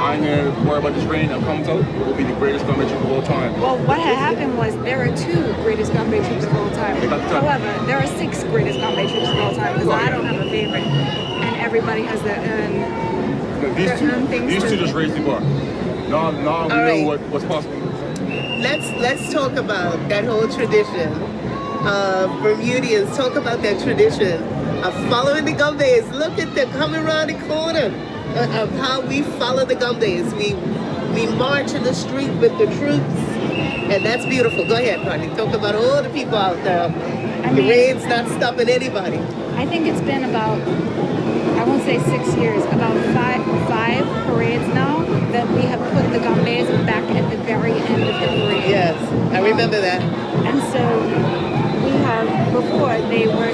I ain't gonna worry about this rain and comes out, it will be the greatest gummy troop of all time. Well, what had happened was there are 2 greatest Gum Day troops of all time. They got the time. However, there are 6 greatest Gum Day troops of all time because Oh, I yeah. don't have a favorite. And everybody has their own. These things two to- just raised the bar. Now we All know right. what's possible. Let's talk about that whole tradition. Bermudians, talk about that tradition of following the gum days. Look at them coming around the corner of how we follow the gum days. We march in the street with the troops, and that's beautiful. Go ahead, Connie. Talk about all the people out there. The mean- rain's not stopping anybody. I think it's been about, I won't say 6 years, about five parades now that we have put the Gum Days back at the very end of the parade. Yes, I remember that. And so we have, before they were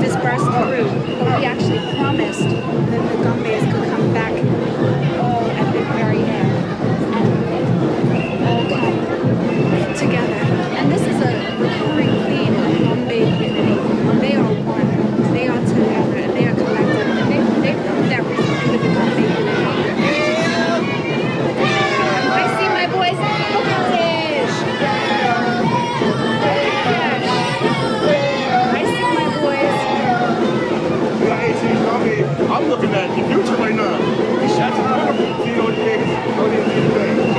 dispersed through, but we actually promised that the Gum Days could come back all at the very end and all come together. And this is a recurring theme of Gum Day unity. They are one, they are together, and they are collective. And they prove that recently with the Gum Day unity. I see my boys in the village. I see my boys. I'm looking at the future right now. That's wonderful. See those things.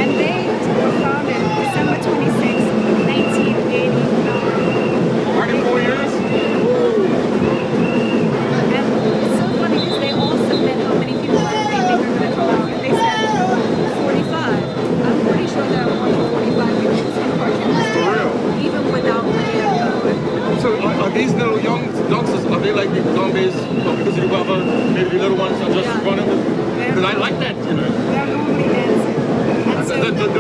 And they were founded December 26, 1989. Already 4 years? And it's so funny because they all submit how many people they think they're going to come out. And they said 45. I'm pretty sure there are more than 45 people who are in this For real? even without money to So are these little youngsters, are they like the zombies because of the weather? Maybe the little ones are just Yeah. running? Because I like that, you know. They're normally dancing. And so,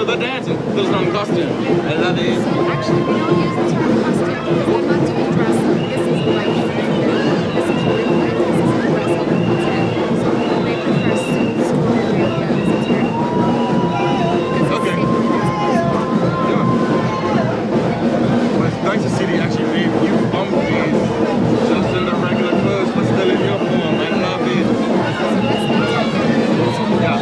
The dancing, those non costume. I love it. so actually we don't use the term costume because they're not doing dress up. This is life. This is real life. This is dress up. So they prefer suits or real as a term. Because Okay. it's Yeah. Well, it's nice to see they actually made you zombies just in the regular clothes, but still in uniform. I love it. Yeah.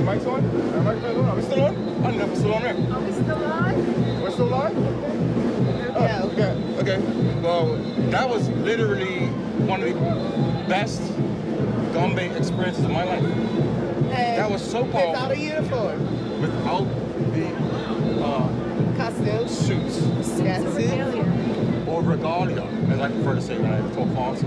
the mic's on? Are we still on? I don't know if we're still on there. Are we still on? We're still live? Yeah. Okay. Well, that was literally one of the best Gombe experiences of my life. And That was so powerful. without a uniform. Without the Costume. suits That's it. or regalia, as I prefer to say when I talk fancy.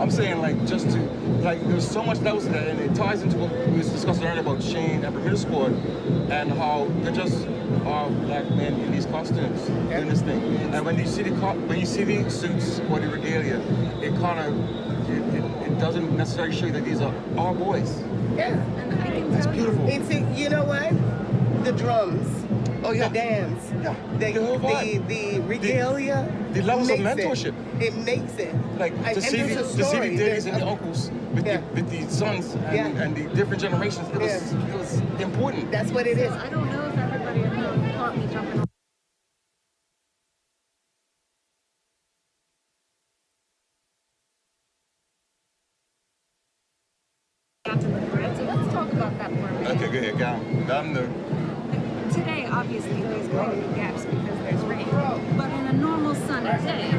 I'm saying like just to like there's so much that was there, and it ties into what we was discussing earlier about Shane and Bermuda Squad and how they're just black men in these costumes doing this thing. And when you see the suits or the regalia, it kind of it doesn't necessarily show you that these are our boys. Yeah. That's beautiful. It's you know what? The drums. Oh yeah. The dance. Yeah. The whole vibe. the regalia. The levels of makes mentorship. It makes it. Like to see the daddies and the uncles with the sons and the different generations. It was important. That's what it is. I don't know if everybody caught me jumping on. So let's talk about that for a minute. Okay, go ahead, Gavin. Today, obviously, there's going to be gaps because there's rain. But on a normal sunny day,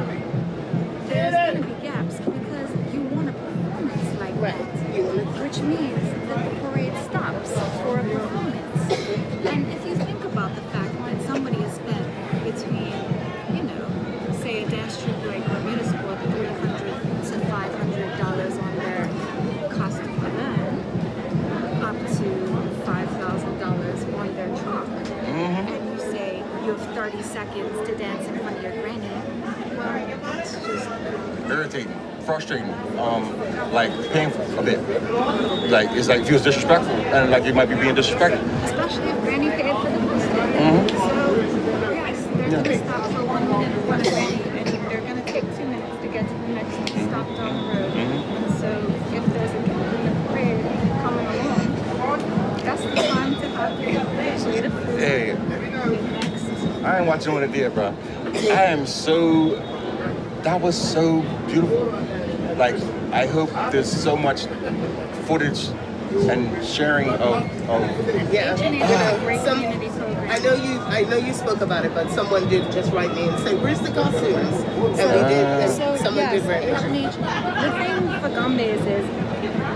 there's going to be gaps because you want a performance like that. Which means that the parade stops for a performance. And if you think about the fact that somebody has spent between, say a dance troupe like Bermuda Squad, $300 to $500 on their costume alone, up to $5,000 on their truck, and you say you have 30 seconds to dance in front of your granny, well, it's just Irritating, frustrating, like painful a bit. Like it's like feels disrespectful, and like you might be being disrespectful. especially if granny paid for the costume. So yes, they're going to stop for 1 minute in front of granny, and they're going to take 2 minutes to get to the next stop down the road. And so if there's a gap in the parade coming along, that's the time to have the food. Hey, Next. I ain't watching what it did, bro. That was so beautiful. Like, I hope there's so much footage and sharing of Yeah. Great Some, community program. I know you spoke about it, but someone did just write me and say, "Where's the costumes?" And we did. And someone did recognize. The thing for Gombe's is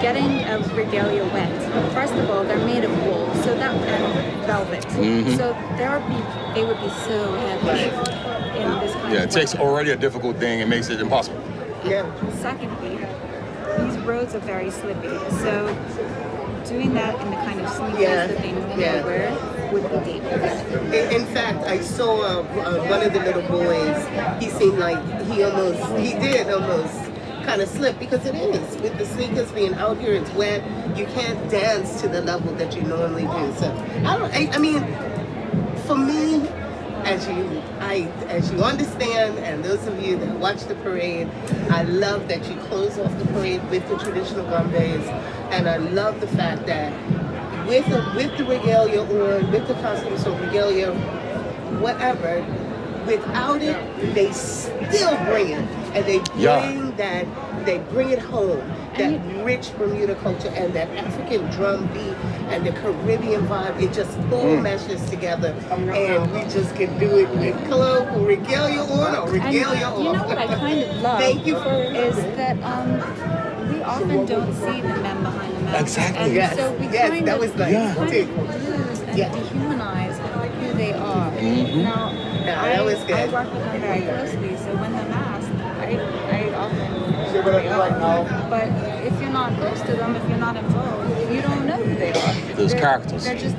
getting a regalia wet. First of all, they're made of wool, so that and velvet. So they would be so heavy in this kind yeah, of it takes weather. already a difficult thing and makes it impossible. Yeah. Secondly, these roads are very slippy, so doing that in the kind of sneakers that they normally wear would be dangerous. In fact, I saw one of the little boys. He seemed like he did almost kind of slip because it is with the sneakers being out here. It's wet. You can't dance to the level that you normally do. So I mean, for me, as you understand, and those of you that watch the parade, I love that you close off the parade with the traditional Gombe's, and I love the fact that with the regalia on, with the costumes or regalia, whatever, without it, they still bring it, and they bring it home. That rich Bermuda culture and that African drum beat and the Caribbean vibe, it just all meshes together, and we just can do it with regalia on or regalia off. You know what I kind of love Thank you for is that we often don't see the men behind the mask. Exactly. And Yes. so we Yes, kind that of, was nice. kind too. of lose and Yeah. dehumanize who they are. Now, that was good. I work with them very closely, so when they're masked, I often know who they are. But if you're not close to them, if you're not involved, you don't know who they are. Those characters. They're just,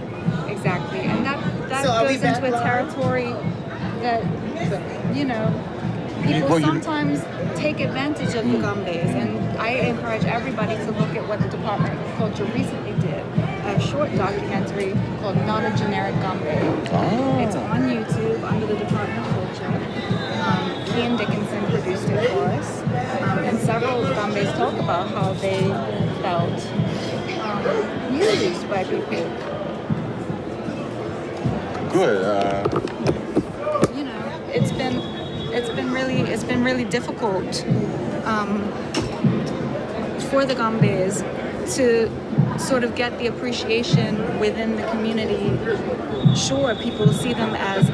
exactly. And that So are we goes back into a live? territory that, people Well, you- sometimes take advantage of the Gombe's, and I encourage everybody to look at what the Department of Culture recently did, a short documentary called Not a Generic Gombe. It's on YouTube under the Department of Culture. Kian Dickinson produced it for us, and several Gombe's talk about how they felt used by people. Good. It's been really difficult for the Gombe's to sort of get the appreciation within the community. Sure, people see them as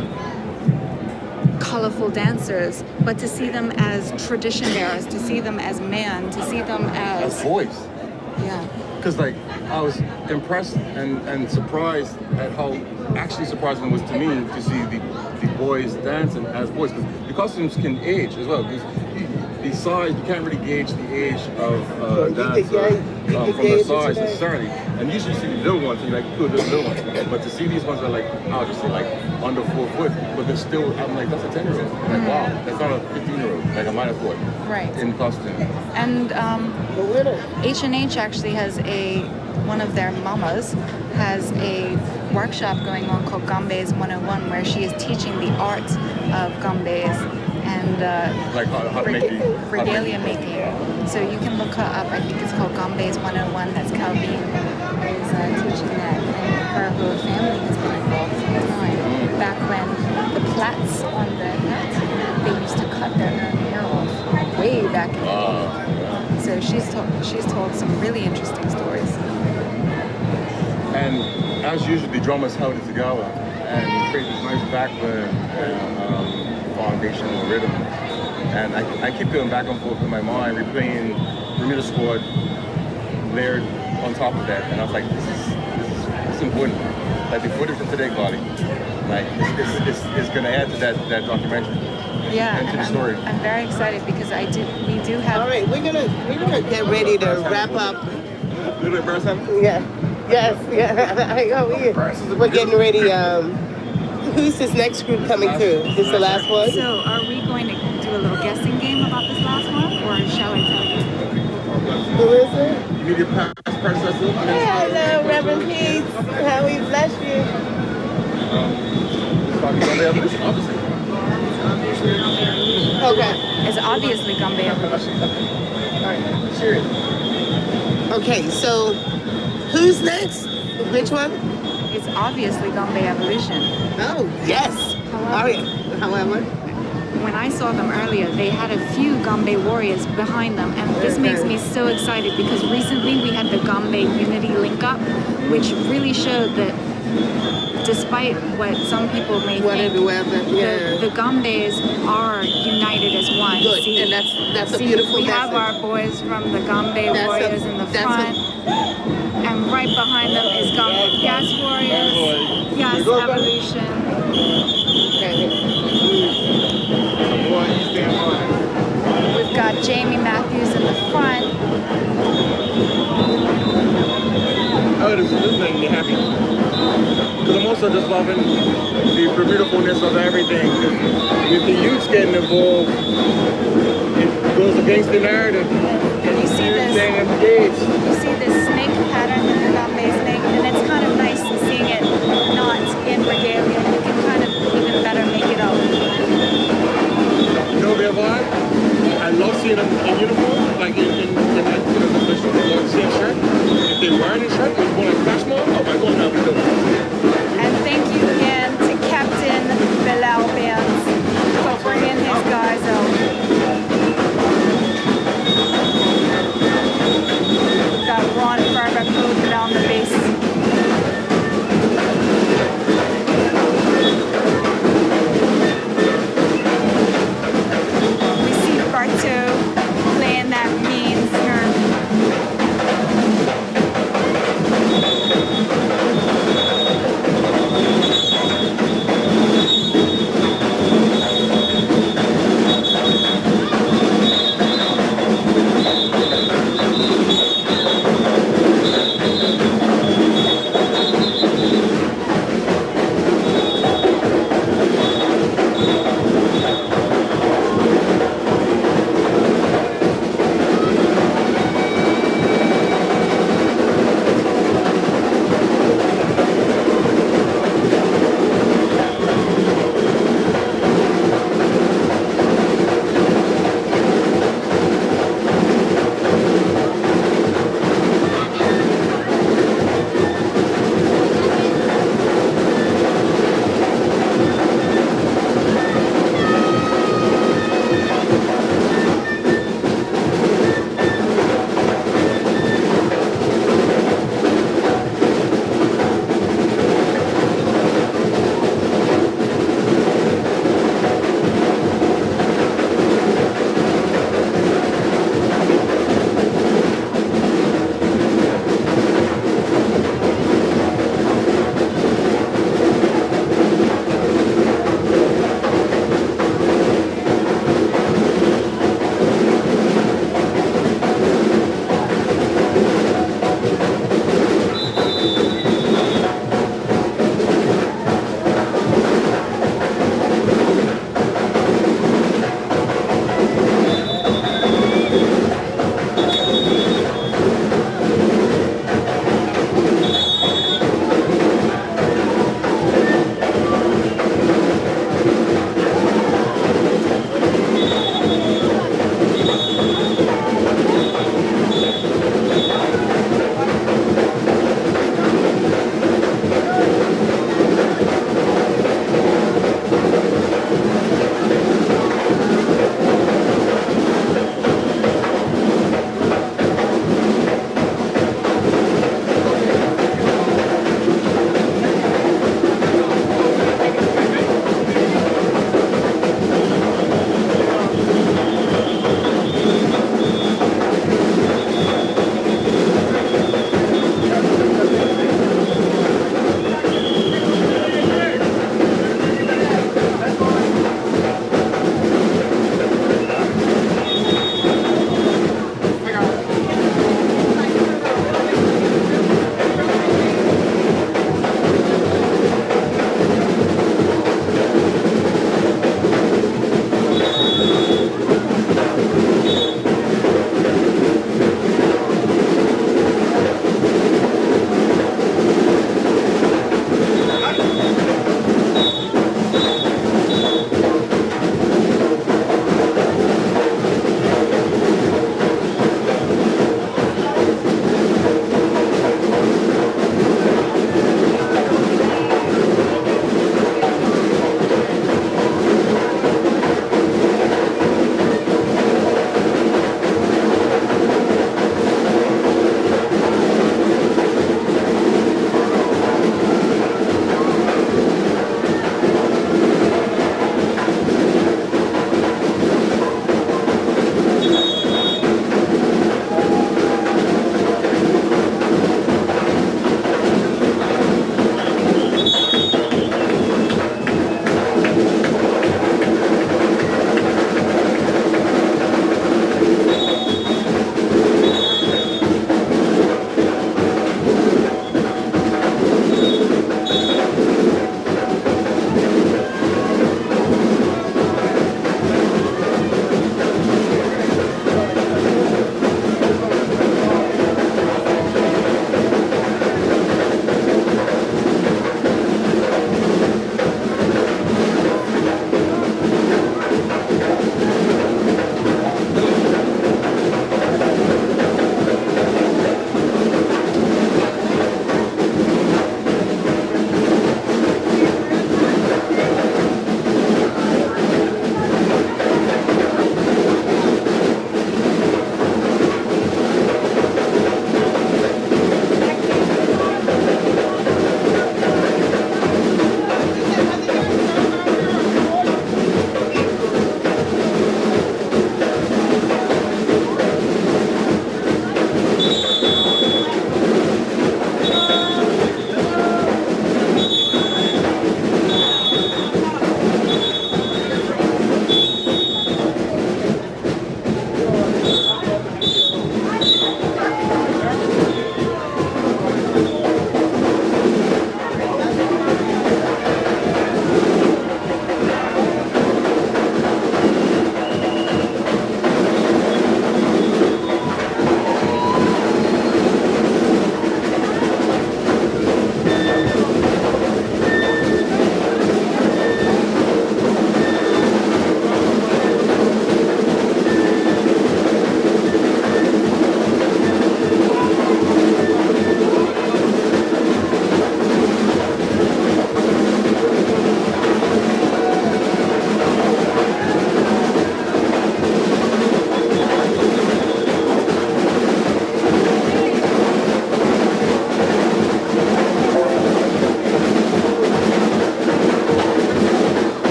colorful dancers, but to see them as tradition bearers, to see them as men, to see them As boys. yeah. Because like I was impressed and surprised at how actually surprising it was to me to see the boys dancing as boys. Because the costumes can age as well. The size, you can't really gauge the age of a dancer from the size necessarily. And usually you see the little ones and you're like, cool, there's little ones. But to see these ones that are like, I'll just say like under 4 foot, but they're still, I'm like, that's a 10-year-old. Like, wow, that's not a 15-year-old. Like I might have thought. Right. In costume. And H&H actually has one of their mamas has a workshop going on called Gambes 101 where she is teaching the art of gambes and like how to make regalia making. So you can look her up. I think it's called Gambes 101. That's Calvin is teaching that, and her whole family has been involved for a time. Back when the plaits on the hat, they used to cut their own hair off way back in the day. So she's told some really interesting stories. And as usual, the drummers held it together and created this nice backbone and foundational rhythm. And I keep going back and forth in my mind, replaying Bermuda Squad layered on top of that. And I was like, this is important. Like the footage from today, Claudia, like it's going to add to that documentary. Yeah, and to the story. I'm very excited because we do have. All right, we're gonna get ready to wrap up. Little embarrassed. Yeah. Yes. Yeah. We're getting ready. Who's this next group coming through? Is this the last one? So, are we going to do a little guessing game about this last one, or shall I tell you? Who is it? You need your past predecessor. Hello, Reverend Pete. How we bless you. Obviously. Okay. It's obviously Gumbe Evolution. Okay, so who's next? Which one? It's obviously Gumbe Evolution. Oh, yes. However, when I saw them earlier, they had a few Gumbe warriors behind them, and this makes me so excited because recently we had the Gumbe Unity Link Up, which really showed that despite what some people may think, the Gambes are united as one. Good, See, and that's a beautiful we message. have our boys from the Gambe warriors in the front, and right behind them is Gambe Gas Warriors, Gas Evolution. We've got Jamie Matthews in the front. Oh, this makes me happy. Because I'm also just loving the beautifulness of everything. With the youths getting involved, it goes against the narrative. And you see this snake pattern in the Gambe snake, and it's kind of nice seeing it not in regalia. You can kind of even better make it out. You know their vibe? I love seeing them in uniform, like in like, the same shirt. If they're wearing a shirt, it's more like flash mob. Oh my God, now we do. And thank you again to Captain Bilal Bands for bringing his guys out. We've got Ron Farber closing down the bass. We see Barto playing that mean snare.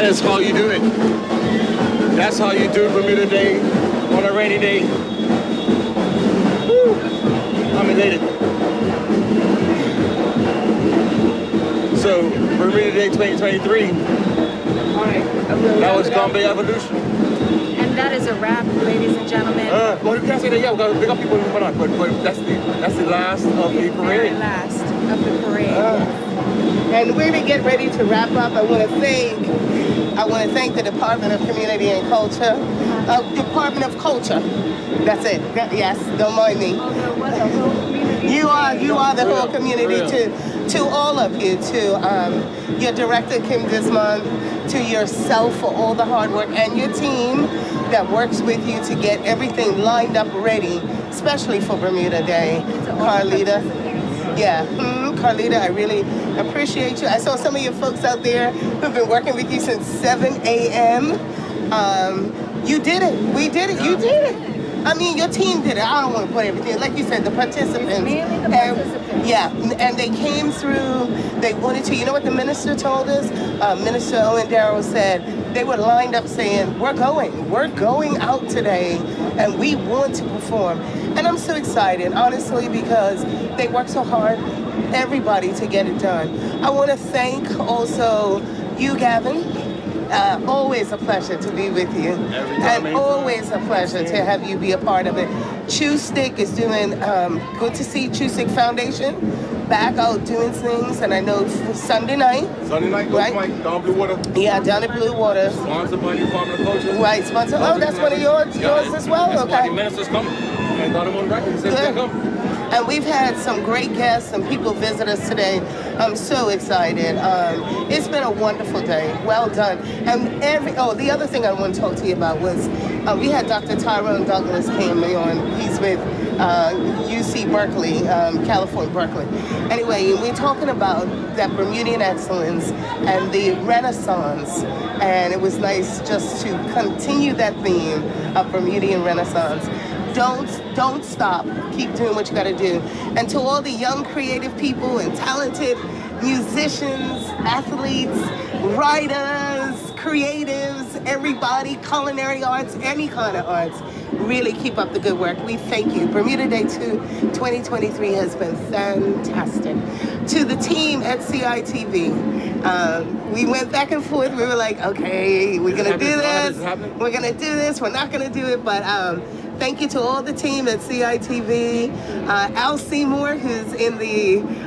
That is how you do it. That's how you do Bermuda Day on a rainy day. Woo. I'm elated. So, Bermuda Day 2023, that was Gombe Evolution. And that is a wrap, ladies and gentlemen. Well, you can't say that, yeah, we gotta pick up people who went on, but that's the last of the Very parade. last of the parade. And we're gonna get ready to wrap up. I want to thank the Department of Community and Culture. Department of Culture. That's it. Yes, don't mind me. Although what the whole community You are the whole For community. real. To all of you, to your director Kim Dismon, to yourself for all the hard work, and your team that works with you to get everything lined up ready, especially for Bermuda Day. Carlita. Yeah, Carlita, I really appreciate you. I saw some of your folks out there who've been working with you since 7 a.m. You did it. We did it. You did it. I mean, your team did it. I don't want to put everything. Like you said, the participants. Mainly the participants. Yeah, and they came through. They wanted to. You know what the minister told us? Minister Owen Darrow said they were lined up saying, we're going out today, and we want to perform. And I'm so excited, honestly, because they worked so hard, everybody, to get it done. I want to thank also you, Gavin. Always a pleasure to be with you. And always a pleasure to have you be a part of it. Chew Stick is doing, good to see Chew Stick Foundation back out doing things. And I know Sunday night. Right? Down Blue Water. Yeah, down at Blue Water. Sponsored by the Department of Culture. Right, sponsor. Oh, that's one of yours as well? That's why Okay. the ministers come. I got him on record. He said, Good. come. And we've had some great guests and people visit us today. I'm so excited. It's been a wonderful day. Well done. And the other thing I want to talk to you about was we had Dr. Tyrone Douglas came on. He's with UC Berkeley, California, Berkeley. Anyway, we're talking about that Bermudian excellence and the Renaissance. And it was nice just to continue that theme of Bermudian Renaissance. Don't stop. Keep doing what you got to do. And to all the young creative people and talented musicians, athletes, writers, creatives, everybody, culinary arts, any kind of arts, really keep up the good work. We thank you. Bermuda Day 2023 has been fantastic. To the team at CITV, we went back and forth. We were like, okay, we're going to do this. We're going to do this. We're not going to do it. But thank you to all the team at CITV. Al Seymour, who's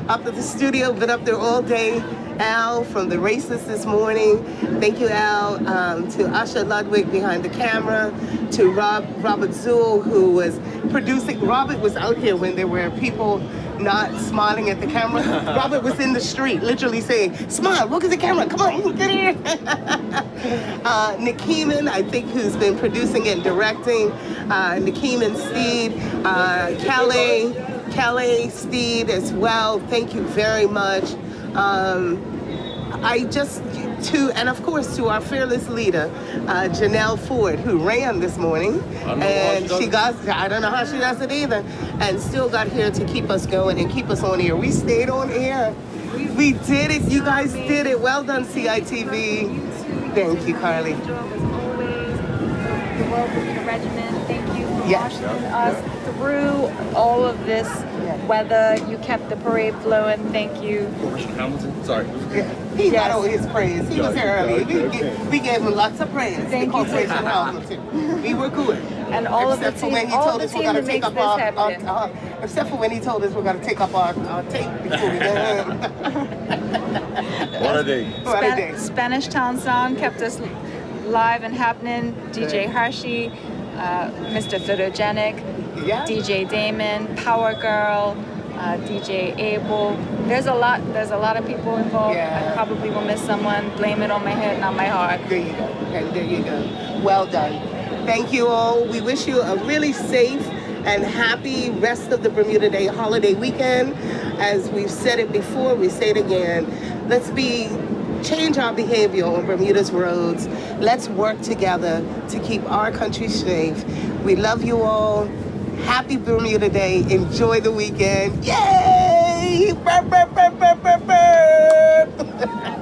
up at the studio, been up there all day. Al from the races this morning. Thank you, Al. To Asha Ludwig behind the camera. To Robert Zool, who was producing. Robert was out here when there were people not smiling at the camera. Robert was in the street, literally saying, smile, look at the camera, come on, get here. Nakeeman, I think, who's been producing and directing. Nakeeman Steed, Calais Steed as well. Thank you very much. And of course to our fearless leader, Janelle Ford, who ran this morning. I don't know how she does it either, and still got here to keep us going and keep us on air. We stayed on air. We did it. You guys did it. Well done, CITV. Thank you, Carly. As always, the World Bermuda Regiment, thank you for marshaling us through all of this weather. You kept the parade flowing. Thank you. Hamilton, sorry. He got all his praise. He was here early. We gave him lots of praise. Thank you. Corporation Hamilton. We were good. And all of the team, that makes this happen. Except for when he told us we're going to take up our tape before we go home. What a day. What a day. Spanish Town Song kept us live and happening. DJ Hershey, Mr. Photogenic, DJ Damon, Power Girl, DJ Abel. There's a lot of people involved. I probably will miss someone. Blame it on my head, not my heart. There you go. Okay, there you go. Well done. Thank you all. We wish you a really safe and happy rest of the Bermuda Day holiday weekend. As we've said it before, we say it again. Let's change our behavior on Bermuda's roads. Let's work together to keep our country safe. We love you all. Happy Bermuda Day. Enjoy the weekend. Yay! Burp, burp, burp, burp, burp, burp.